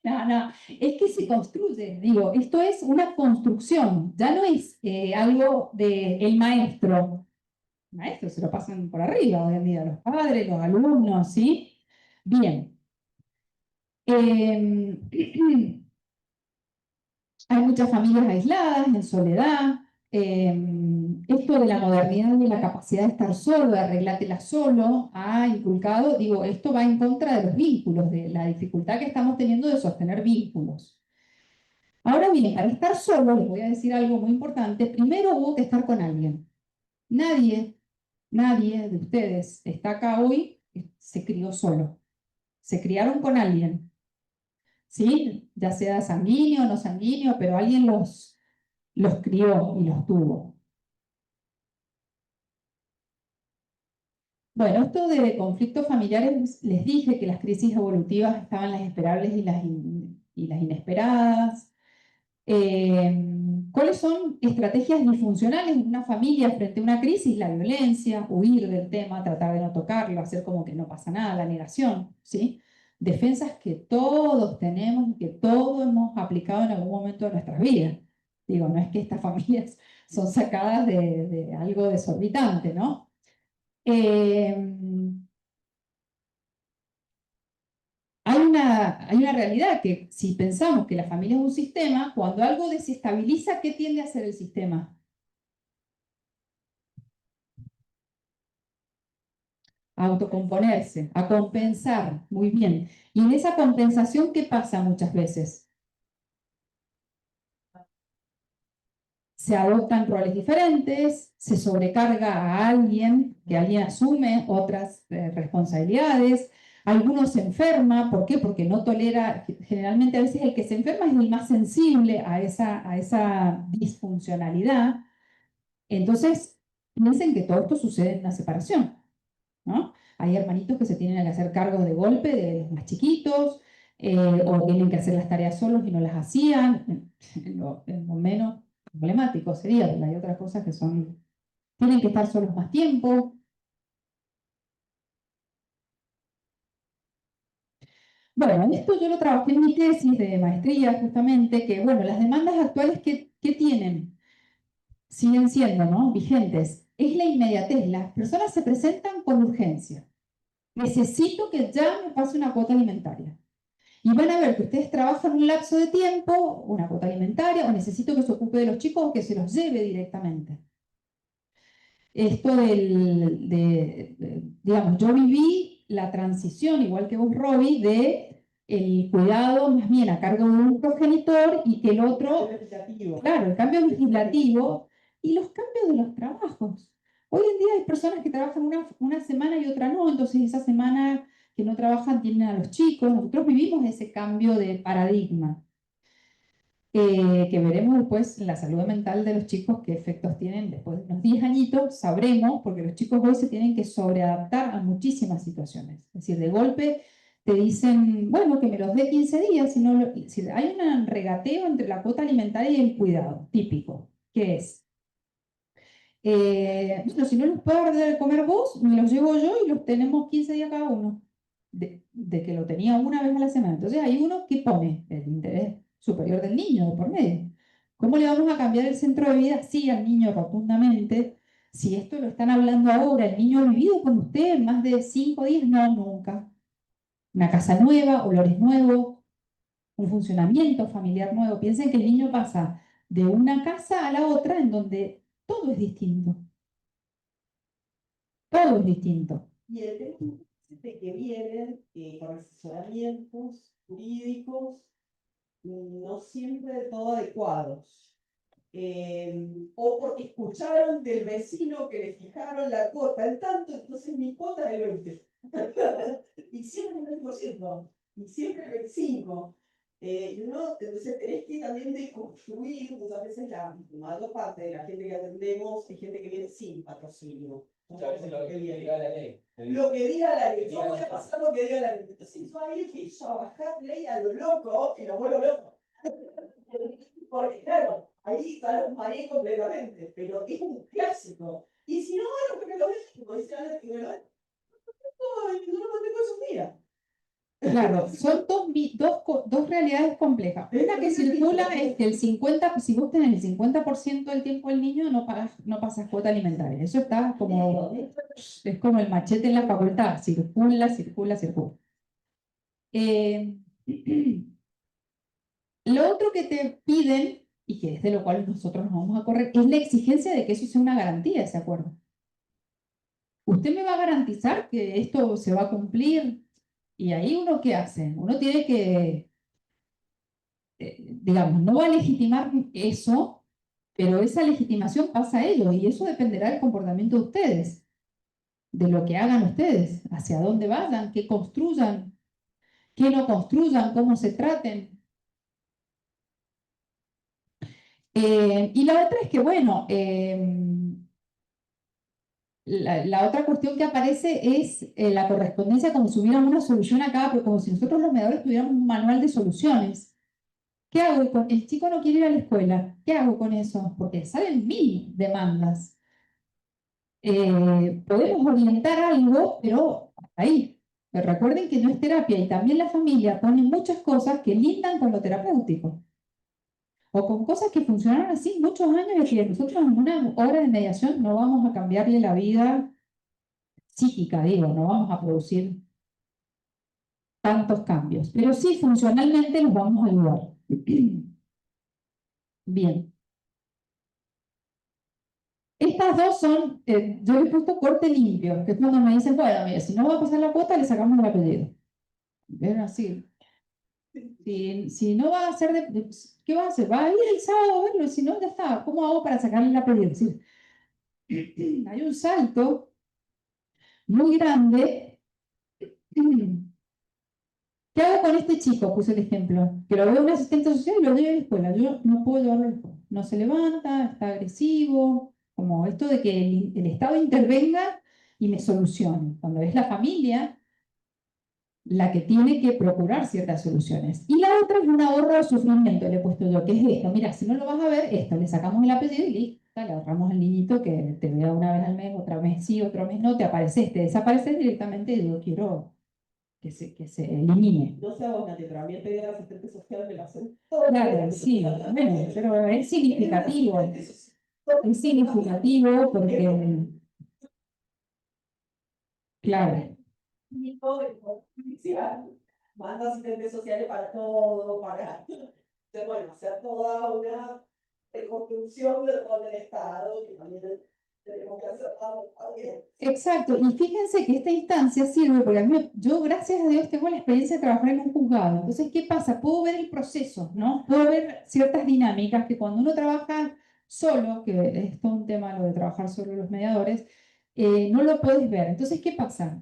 No, no, es que se construye, digo, esto es una construcción, ya no es algo del maestro. Maestros se lo pasan por arriba hoy en día, los padres, los alumnos, ¿sí? Bien. Hay muchas familias aisladas, en soledad. Esto de la modernidad y la capacidad de estar solo, de arreglártela solo, ha inculcado, digo, esto va en contra de los vínculos, de la dificultad que estamos teniendo de sostener vínculos. Ahora bien, para estar solo, les voy a decir algo muy importante, primero hubo que estar con alguien. Nadie de ustedes está acá hoy, se crió solo. Se criaron con alguien, ¿sí? Ya sea sanguíneo o no sanguíneo, pero alguien los crió y los tuvo. Bueno, esto de conflictos familiares, les dije que las crisis evolutivas estaban las esperables y las inesperadas. ¿Cuáles son estrategias disfuncionales en una familia frente a una crisis? La violencia, huir del tema, tratar de no tocarlo, hacer como que no pasa nada, la negación, ¿sí? Defensas que todos tenemos y que todos hemos aplicado en algún momento de nuestras vidas. Digo, no es que estas familias son sacadas de algo desorbitante, ¿no? Hay una realidad que si pensamos que la familia es un sistema, cuando algo desestabiliza, ¿qué tiende a hacer el sistema? A autocomponerse, a compensar, muy bien. Y en esa compensación, ¿qué pasa muchas veces? Se adoptan roles diferentes, se sobrecarga a alguien, que alguien asume otras responsabilidades, algunos se enferma, ¿por qué? Porque no tolera, generalmente a veces el que se enferma es el más sensible a esa disfuncionalidad. Entonces, piensen que todo esto sucede en una separación, ¿no? Hay hermanitos que se tienen que hacer cargo de golpe de los más chiquitos, o tienen que hacer las tareas solos y no las hacían, en lo menos problemático sería, pero hay otras cosas que tienen que estar solos más tiempo. Bueno, esto yo lo trabajé en mi tesis de maestría, justamente, que, bueno, las demandas actuales, ¿qué tienen? siguen siendo, ¿no?, vigentes, es la inmediatez. Las personas se presentan con urgencia. Necesito que ya me pase una cuota alimentaria. Y van a ver que ustedes trabajan un lapso de tiempo, una cuota alimentaria, o necesito que se ocupe de los chicos o que se los lleve directamente. Esto digamos, yo viví la transición, igual que vos, Robbie, de el cuidado más bien a cargo de un progenitor y que el otro, claro, el cambio legislativo y los cambios de los trabajos. Hoy en día hay personas que trabajan una semana y otra no, entonces esa semana que no trabajan tienen a los chicos. Nosotros vivimos ese cambio de paradigma. Que veremos después en la salud mental de los chicos qué efectos tienen después de unos 10 añitos, sabremos, porque los chicos hoy se tienen que sobreadaptar a muchísimas situaciones. Es decir, de golpe te dicen, bueno, que me los dé 15 días, si no si hay un regateo entre la cuota alimentaria y el cuidado, típico, que es, bueno, si no los puedo dar de comer vos, me los llevo yo y los tenemos 15 días cada uno, de que lo tenía una vez a la semana. Entonces hay uno que pone el interés superior del niño de por medio. ¿Cómo le vamos a cambiar el centro de vida? Sí, al niño rotundamente. Si esto lo están hablando ahora, el niño ha vivido con usted más de 5 días, no, nunca. Una casa nueva, olores nuevos, un funcionamiento familiar nuevo. Piensen que el niño pasa de una casa a la otra en donde todo es distinto. Todo es distinto. Y el tema de que vienen con asesoramientos jurídicos no siempre del todo adecuados. O porque escucharon del vecino que le fijaron la cuota en tanto, entonces mi cuota es el 20. Y siempre el 20%, y siempre el 25%. Entonces tenés que también deconstruir. Muchas veces la mayor parte de la gente que atendemos es gente que viene sin patrocinio. Muchas veces lo que diga la ley. Lo que diga la ley, yo voy a pasar lo que diga la ley. Entonces yo ahí empiezo a bajar ley a lo loco y lo vuelvo loco. Porque claro, ahí está los mareé completamente, pero es un clásico. Y si no, bueno, porque lo ves, como dice la ley, que me lo ven. No lo mantengo esos días. Claro, son dos realidades complejas. Una que circula es que el 50, si vos tenés el 50% del tiempo del niño, no pasas cuota alimentaria. Eso está como, es como el machete en la facultad, circula, circula, circula. Lo otro que te piden, y que es de lo cual nosotros nos vamos a correr, es la exigencia de que eso sea una garantía, ese acuerdo. ¿Usted me va a garantizar que esto se va a cumplir? Y ahí uno, ¿qué hace? Uno tiene que, digamos, no va a legitimar eso, pero esa legitimación pasa a ello, y eso dependerá del comportamiento de ustedes, de lo que hagan ustedes, hacia dónde vayan, qué construyan, qué no construyan, cómo se traten. Y la otra es que, bueno, la otra cuestión que aparece es la correspondencia como si hubiera una solución acá, pero como si nosotros los mediadores tuviéramos un manual de soluciones. ¿Qué hago con el chico no quiere ir a la escuela? ¿Qué hago con eso? Porque salen 1000 demandas. Podemos orientar algo, pero hasta ahí. Pero recuerden que no es terapia y también la familia pone muchas cosas que lindan con lo terapéutico. O con cosas que funcionaron así muchos años y que nosotros en una hora de mediación no vamos a cambiarle la vida psíquica, digo, no vamos a producir tantos cambios. Pero sí, funcionalmente los vamos a ayudar. Bien. Estas dos son, yo le he puesto corte limpio, que es cuando me dicen, bueno, mira, si no va a pasar la cuota, le sacamos el apellido. ¿Ven así? Si no va a hacer, ¿qué va a hacer? Va a ir el sábado a verlo, si no, ya está. ¿Cómo hago para sacarle el apellido? Es decir, hay un salto muy grande. ¿Qué hago con este chico? Puse el ejemplo. Que lo veo un asistente social y lo llevo a la escuela. Yo no puedo llevarlo a la escuela. No se levanta, está agresivo. Como esto de que el Estado intervenga y me solucione. Cuando es la familia la que tiene que procurar ciertas soluciones. Y la otra es un ahorro de sufrimiento, le he puesto yo, que es esto. Mira, si no lo vas a ver, esto, le sacamos el apellido y listo. Le ahorramos al niñito que te vea una vez al mes, otra vez sí, otro mes no, te apareces, te desapareces directamente y yo quiero que se elimine. No sé a vos, Nati, pero a mí el pedir asistente social me lo hacen. Claro, sí, bueno, pero es significativo. Es significativo porque, claro, Hijo de policía, manda asistentes sociales para todo, para, bueno, hacer toda una reconstrucción del rol del Estado, que también tenemos que hacer también. exacto. Y fíjense que esta instancia sirve porque yo, gracias a Dios, tengo la experiencia de trabajar en un juzgado. Entonces, ¿qué pasa? Puedo ver el proceso, ¿no? Puedo ver ciertas dinámicas que cuando uno trabaja solo, que es todo un tema lo de trabajar solo los mediadores, no lo puedes ver. Entonces, ¿qué pasa?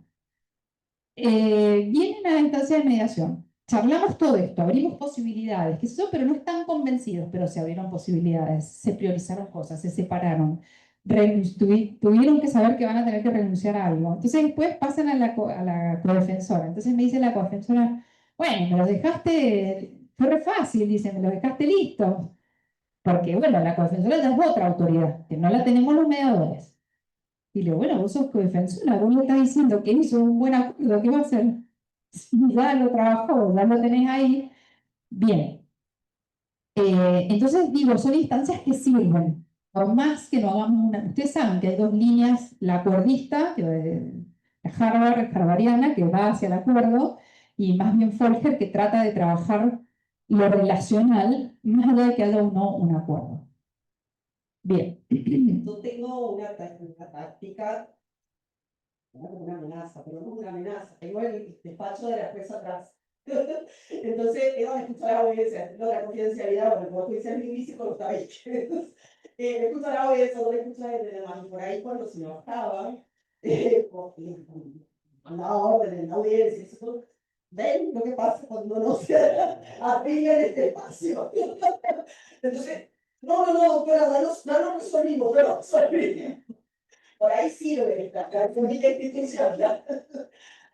Vienen a la instancia de mediación. Charlamos todo esto, abrimos posibilidades, qué sé yo, pero no están convencidos, pero se abrieron posibilidades, se priorizaron cosas, se separaron, tuvieron que saber que van a tener que renunciar a algo. Entonces después pasan a la codefensora. Entonces me dice la codefensora, bueno, me los dejaste, fue re fácil, dice, me los dejaste listos. Porque, bueno, la codefensora ya es otra autoridad, que no la tenemos los mediadores. Y le digo, bueno, vos sos codefensora, vos me estás diciendo que hizo un buen acuerdo, ¿qué va a hacer? Ya lo trabajó, ya lo tenés ahí. Bien. Entonces digo, son instancias que sirven. Por más que no hagamos una... Ustedes saben que hay dos líneas, la acuerdista, la harvariana, que va hacia el acuerdo, y más bien Folger, que trata de trabajar lo relacional, más allá de que haya o no un acuerdo. Bien. Yo tengo una táctica, no como una amenaza, pero no una amenaza. Tengo el despacho de la jueza atrás. Entonces, ella me escucha la audiencia, no la confidencialidad, bueno, como judicial lingüístico lo está ahí. Me escucha la audiencia, no le escucha desde demás. Y por ahí, cuando se enojaba, porque mandaba orden en la audiencia, eso, ven lo que pasa cuando no se arregla en este espacio. Entonces, no, doctora, ya lo resolvimos, ya lo resolvimos. Por ahí sirve la política institucional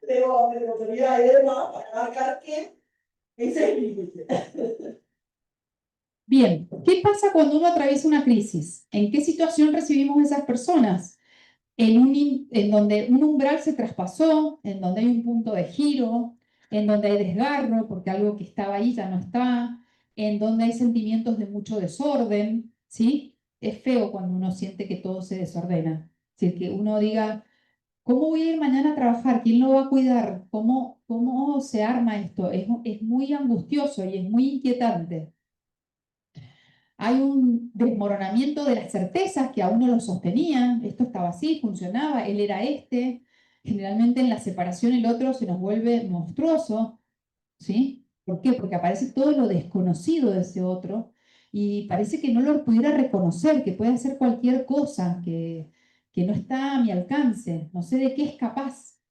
de autoridad y demás para marcar que ese es el límite. Bien, ¿qué pasa cuando uno atraviesa una crisis? ¿En qué situación recibimos esas personas? En donde un umbral se traspasó, en donde hay un punto de giro, en donde hay desgarro porque algo que estaba ahí ya no está, en donde hay sentimientos de mucho desorden, ¿sí? Es feo cuando uno siente que todo se desordena. Es decir, que uno diga, ¿cómo voy a ir mañana a trabajar? ¿Quién lo va a cuidar? ¿Cómo se arma esto? Es muy angustioso y es muy inquietante. Hay un desmoronamiento de las certezas que a uno lo sostenían, esto estaba así, funcionaba, él era este. Generalmente en la separación el otro se nos vuelve monstruoso, ¿sí? ¿Por qué? Porque aparece todo lo desconocido de ese otro y parece que no lo pudiera reconocer, que puede hacer cualquier cosa, que no está a mi alcance, no sé de qué es capaz.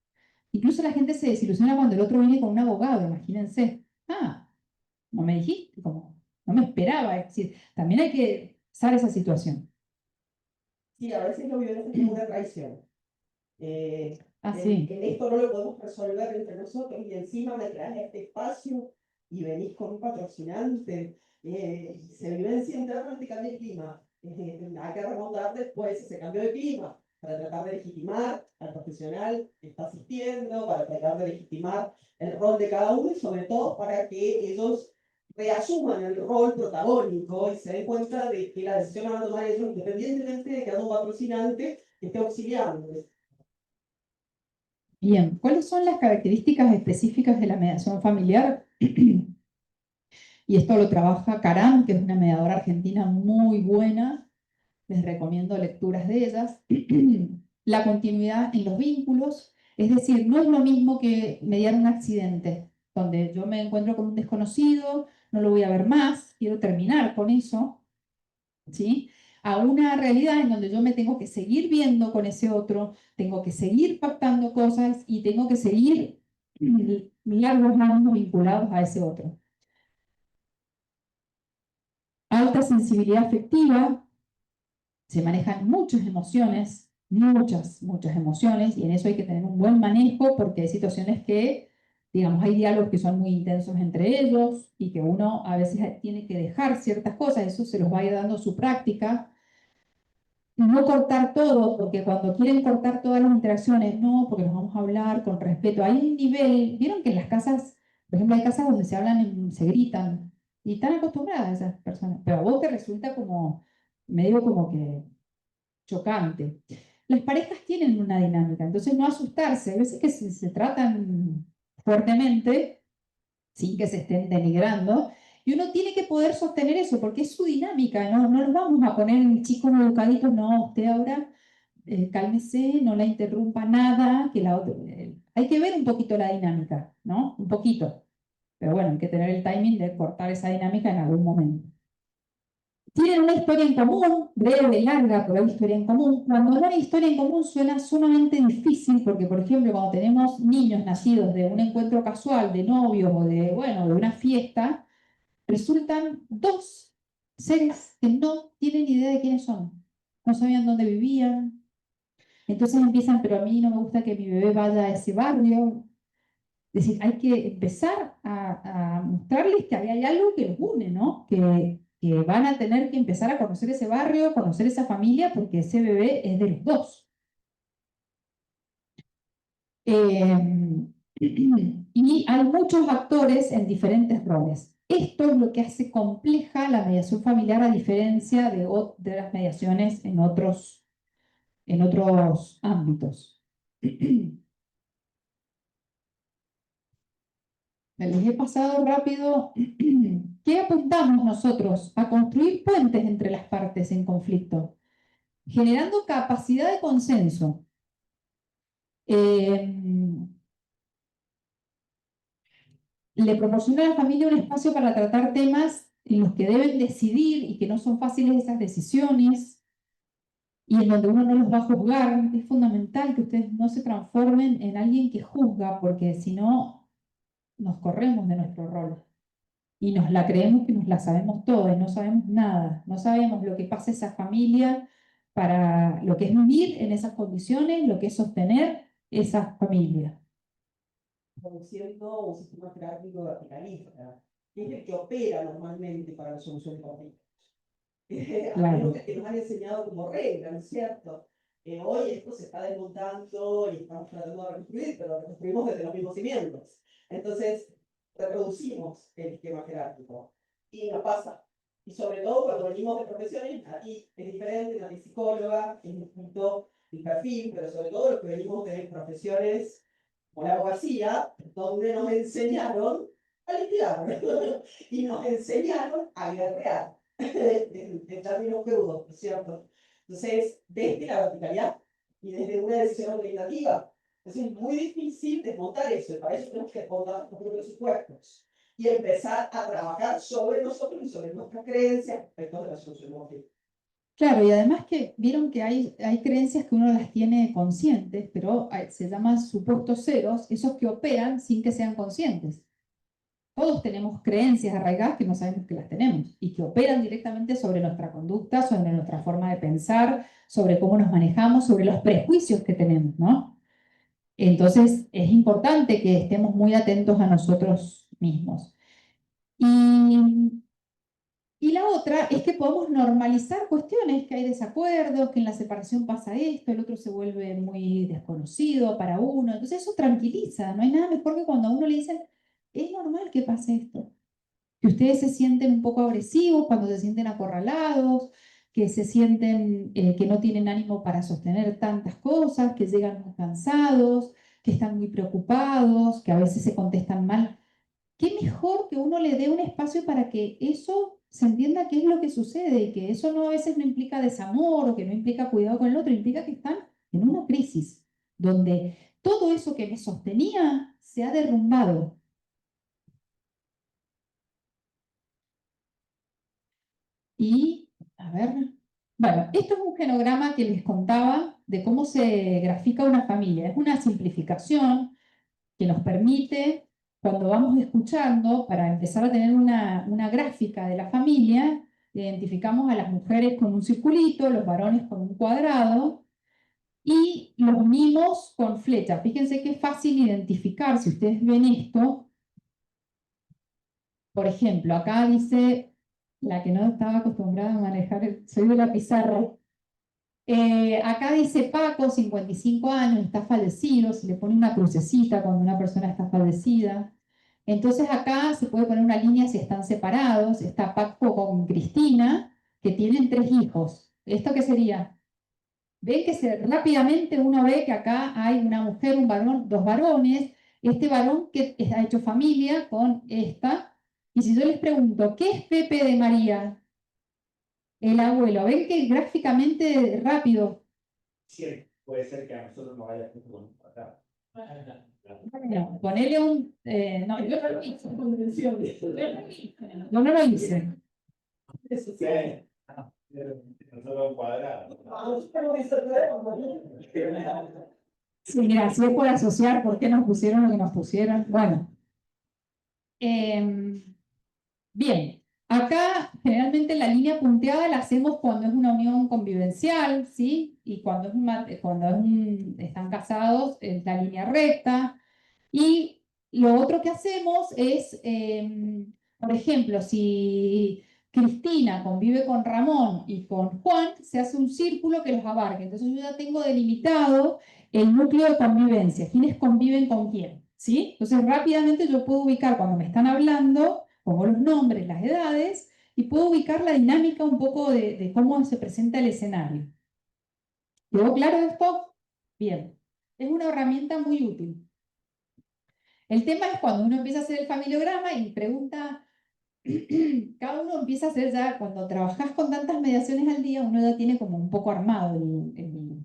Incluso la gente se desilusiona cuando el otro viene con un abogado, imagínense. Ah, no me dijiste, como, no me esperaba. Es decir, también hay que usar esa situación. Sí, a veces lo violencia como una traición. Sí. Esto no lo podemos resolver entre nosotros y encima me traes a este espacio y venís con un patrocinante. Se vivencia internamente cambia el clima. Hay que remontar después ese cambio de clima para tratar de legitimar al profesional que está asistiendo, para tratar de legitimar el rol de cada uno y sobre todo para que ellos reasuman el rol protagónico y se den cuenta de que la decisión la van a tomar ellos independientemente de que haya un patrocinante que esté auxiliando. Bien, ¿cuáles son las características específicas de la mediación familiar? Y esto lo trabaja Caram, que es una mediadora argentina muy buena. Les recomiendo lecturas de ellas. La continuidad en los vínculos, es decir, no es lo mismo que mediar un accidente, donde yo me encuentro con un desconocido, no lo voy a ver más, quiero terminar con eso, ¿sí? A una realidad en donde yo me tengo que seguir viendo con ese otro, tengo que seguir pactando cosas y tengo que seguir largos años vinculados a ese otro. Alta sensibilidad afectiva, se manejan muchas emociones, muchas emociones, y en eso hay que tener un buen manejo porque hay situaciones que, digamos, hay diálogos que son muy intensos entre ellos y que uno a veces tiene que dejar ciertas cosas, eso se los va a ir dando su práctica. No cortar todo, porque cuando quieren cortar todas las interacciones, no, porque nos vamos a hablar con respeto. Hay un nivel, vieron que en las casas, por ejemplo, hay casas donde se hablan, se gritan, y están acostumbradas esas personas, pero a vos te resulta como, medio como que chocante. Las parejas tienen una dinámica, entonces no asustarse. Hay veces que se tratan fuertemente, sin que se estén denigrando, y uno tiene que poder sostener eso, porque es su dinámica, no los vamos a poner en chicos educaditos, no, usted ahora cálmese, no la interrumpa nada, que la otra... hay que ver un poquito la dinámica, ¿no? Un poquito. Pero bueno, hay que tener el timing de cortar esa dinámica en algún momento. Tienen una historia en común, breve, larga, pero hay historia en común. Cuando no hay historia en común suena sumamente difícil porque, por ejemplo, cuando tenemos niños nacidos de un encuentro casual, de novios o de, bueno, de una fiesta, resultan dos seres que no tienen idea de quiénes son. No sabían dónde vivían. Entonces empiezan, pero a mí no me gusta que mi bebé vaya a ese barrio. Es decir, hay que empezar a mostrarles que hay algo que los une, ¿no? Que van a tener que empezar a conocer ese barrio, conocer esa familia, porque ese bebé es de los dos. Y hay muchos actores en diferentes roles. Esto es lo que hace compleja la mediación familiar a diferencia de las mediaciones en otros ámbitos. Les he pasado rápido. ¿Qué apuntamos nosotros? A construir puentes entre las partes en conflicto, generando capacidad de consenso. Le proporciona a la familia un espacio para tratar temas en los que deben decidir y que no son fáciles esas decisiones y en donde uno no los va a juzgar. Es fundamental que ustedes no se transformen en alguien que juzga, porque si no, nos corremos de nuestro rol. Y nos la creemos que nos la sabemos todas, no sabemos nada, no sabemos lo que pasa en esa familia, para lo que es vivir en esas condiciones, lo que es sostener esa familia. Produciendo un sistema jerárquico verticalista, que es el que opera normalmente para la solución de conflictos. Claro. Que nos han enseñado como regla, ¿no es cierto? Hoy esto se está desmontando y estamos tratando de reconstruir, pero reconstruimos desde los mismos cimientos. Entonces, reproducimos el esquema jerárquico y nos pasa. Y sobre todo cuando venimos de profesiones, aquí es diferente, no es psicóloga, es distinto el perfil, pero sobre todo los que venimos de profesiones como la abogacía, donde nos enseñaron a litigar y nos enseñaron a guerrear en términos crudos, ¿no es cierto? Entonces, desde la verticalidad y desde una decisión legislativa, es muy difícil desmontar eso, y para eso tenemos que desmontar los presupuestos y empezar a trabajar sobre nosotros y sobre nuestras creencias respecto de la solución de conflictos. Claro, y además que vieron que hay creencias que uno las tiene conscientes, pero se llaman supuestos ceros, esos que operan sin que sean conscientes. Todos tenemos creencias arraigadas que no sabemos que las tenemos y que operan directamente sobre nuestra conducta, sobre nuestra forma de pensar, sobre cómo nos manejamos, sobre los prejuicios que tenemos, ¿no? Entonces, es importante que estemos muy atentos a nosotros mismos. Y la otra es que podemos normalizar cuestiones, que hay desacuerdos, que en la separación pasa esto, el otro se vuelve muy desconocido para uno. Entonces eso tranquiliza, no hay nada mejor que cuando a uno le dicen, es normal que pase esto. Que ustedes se sienten un poco agresivos, cuando se sienten acorralados, que se sienten que no tienen ánimo para sostener tantas cosas, que llegan muy cansados, que están muy preocupados, que a veces se contestan mal. ¿Qué mejor que uno le dé un espacio para que eso se entienda qué es lo que sucede y que eso no, a veces no implica desamor o que no implica cuidado con el otro, implica que están en una crisis donde todo eso que me sostenía se ha derrumbado. Y, a ver, bueno, esto es un genograma que les contaba de cómo se grafica una familia. Es una simplificación que nos permite, cuando vamos escuchando, para empezar a tener una gráfica de la familia, identificamos a las mujeres con un circulito, los varones con un cuadrado, y los mimos con flecha. Fíjense que es fácil identificar, si ustedes ven esto, por ejemplo, acá dice, la que no estaba acostumbrada a manejar, soy de la pizarra, acá dice Paco, 55 años, está fallecido, se le pone una crucecita cuando una persona está fallecida. Entonces acá se puede poner una línea si están separados, está Paco con Cristina, que tienen 3 hijos. ¿Esto qué sería? Ven que rápidamente uno ve que acá hay una mujer, un varón, dos varones, este varón que ha hecho familia con esta, y si yo les pregunto, ¿qué es Pepe de María? El abuelo, ven que gráficamente rápido. Sí, puede ser que a nosotros nos vaya justo con un patrón. Bueno, ponele un... no, yo no lo hice. Yo no lo hice. Eso sí. Nosotros un cuadrado. Sí, mira, si es por asociar, ¿por qué nos pusieron lo que nos pusieron? Bueno. Bien, acá generalmente la línea punteada la hacemos cuando es una unión convivencial, ¿sí? Y cuando están casados es la línea recta. Y lo otro que hacemos es, por ejemplo, si Cristina convive con Ramón y con Juan, se hace un círculo que los abarque. Entonces yo ya tengo delimitado el núcleo de convivencia, quiénes conviven con quién, ¿sí? Entonces rápidamente yo puedo ubicar cuando me están hablando, pongo los nombres, las edades, y puedo ubicar la dinámica un poco de cómo se presenta el escenario. ¿Quedó claro esto? Bien. Es una herramienta muy útil. El tema es cuando uno empieza a hacer el familiograma y pregunta, cada uno empieza a hacer ya, cuando trabajas con tantas mediaciones al día, uno ya tiene como un poco armado el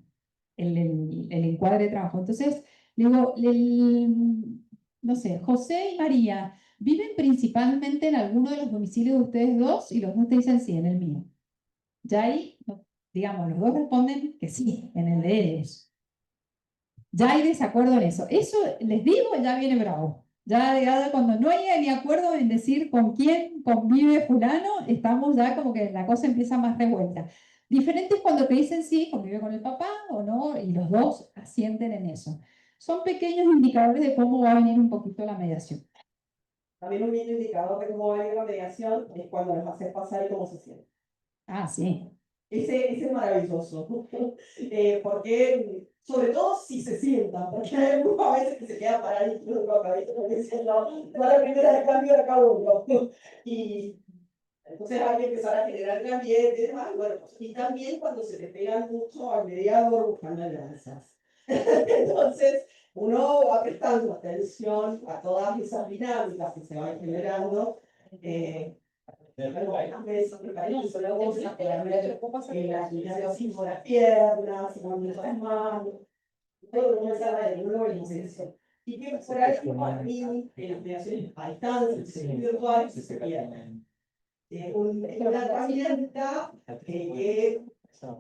encuadre de trabajo. Entonces, digo, no sé, José y María, ¿viven principalmente en alguno de los domicilios de ustedes dos? Y los dos te dicen sí, en el mío. Ya ahí, digamos, los dos responden que sí, en el de ellos. Ya hay desacuerdo en eso. Eso, les digo, ya viene bravo. Ya cuando no hay ni acuerdo en decir con quién convive fulano, estamos ya como que la cosa empieza más revuelta. Diferente es cuando te dicen sí, convive con el papá o no, y los dos asienten en eso. Son pequeños indicadores de cómo va a venir un poquito la mediación. También un bien indicador de cómo va a ir la mediación es cuando los haces pasar y cómo se sienten. Ah, sí. Ese es maravilloso, porque sobre todo si se sientan, porque hay algunas veces que se quedan paraditos, como diciendo, no, la primera de cambio de acá uno. Y entonces hay que empezar a generar el ambiente y demás. Bueno, y también cuando se le pegan mucho al mediador buscando alianzas. Entonces, uno va prestando atención a todas esas dinámicas que se van generando. Algunas veces preparamos la bolsa para ver las líneas así por las piernas, con las manos, todo lo que se habla de nuevo en el y que por ahí para mí en las mediaciones a distancia, virtuales, se pierden. Una herramienta que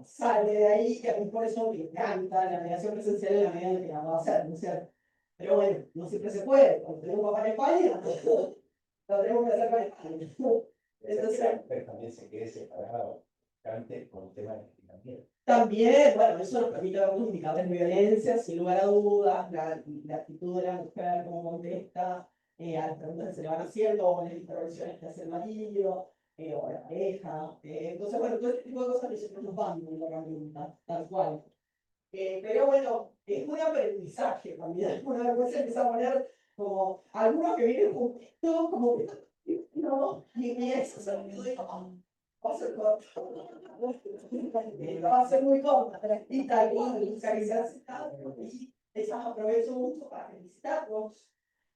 sale de ahí, que a mí por eso me encanta la mediación presencial en la medida en que la vamos a hacer, ¿no es cierto? Pero bueno, no siempre se puede, cuando tenemos papá en España, lo tenemos que hacer con España. Entonces, pero también se quede separado antes con el tema de también. También, bueno, eso nos permite ver los indicadores de violencia, sin lugar a dudas, la actitud de la mujer, cómo contesta a las preguntas que se le van haciendo, o las intervenciones que hace el marido, o la pareja. Entonces, bueno, todo este tipo de cosas nosotros nos van viendo la herramienta, tal cual. Pero bueno, es un aprendizaje también. Una vez se empieza a poner como algunos que vienen juntitos, como que no, y eso se me quedó va a ser corto. Va a ser muy corta. Y tal cual, fiscalizarse y esas aprovecho mucho para felicitarlos,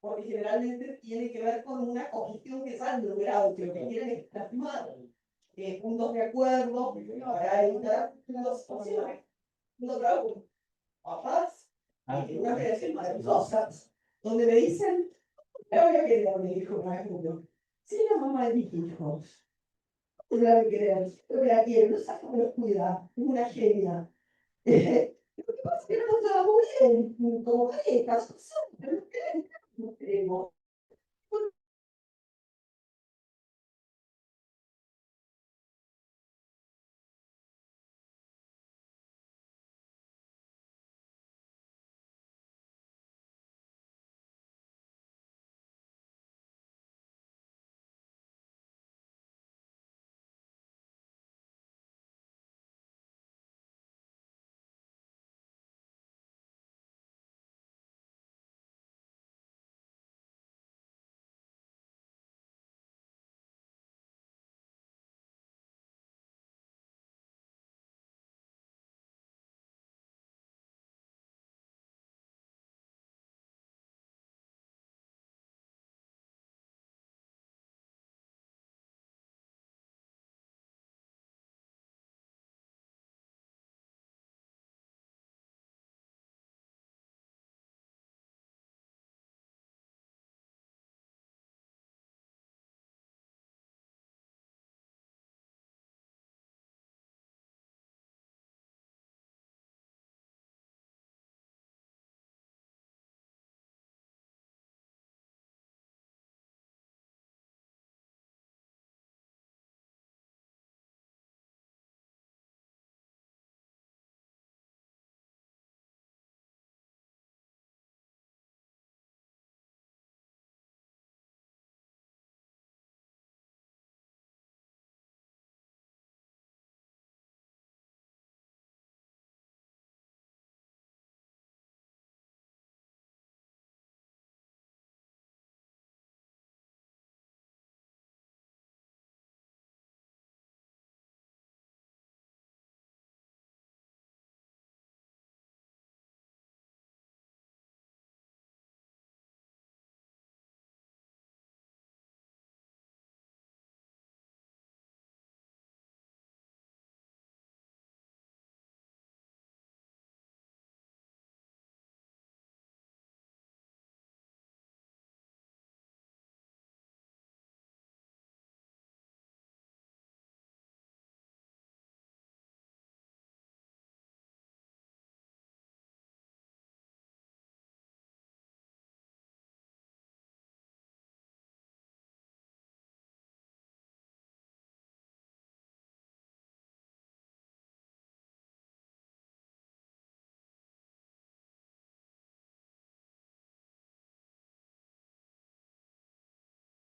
porque generalmente tiene que ver con una cuestión que se han logrado, que lo que quieren es plasmar puntos de acuerdo para evitar las situaciones. No trabajo papás, unas relaciones maravillosas, donde me dicen, me voy a querer, me dijo una vez uno. Sí, la mamá de mis hijos. No la voy a querer, no la quiero, no sabe cómo los cuida, es una genia. Lo que pasa es que no nos llevamos bien, como parejas, pero no queremos.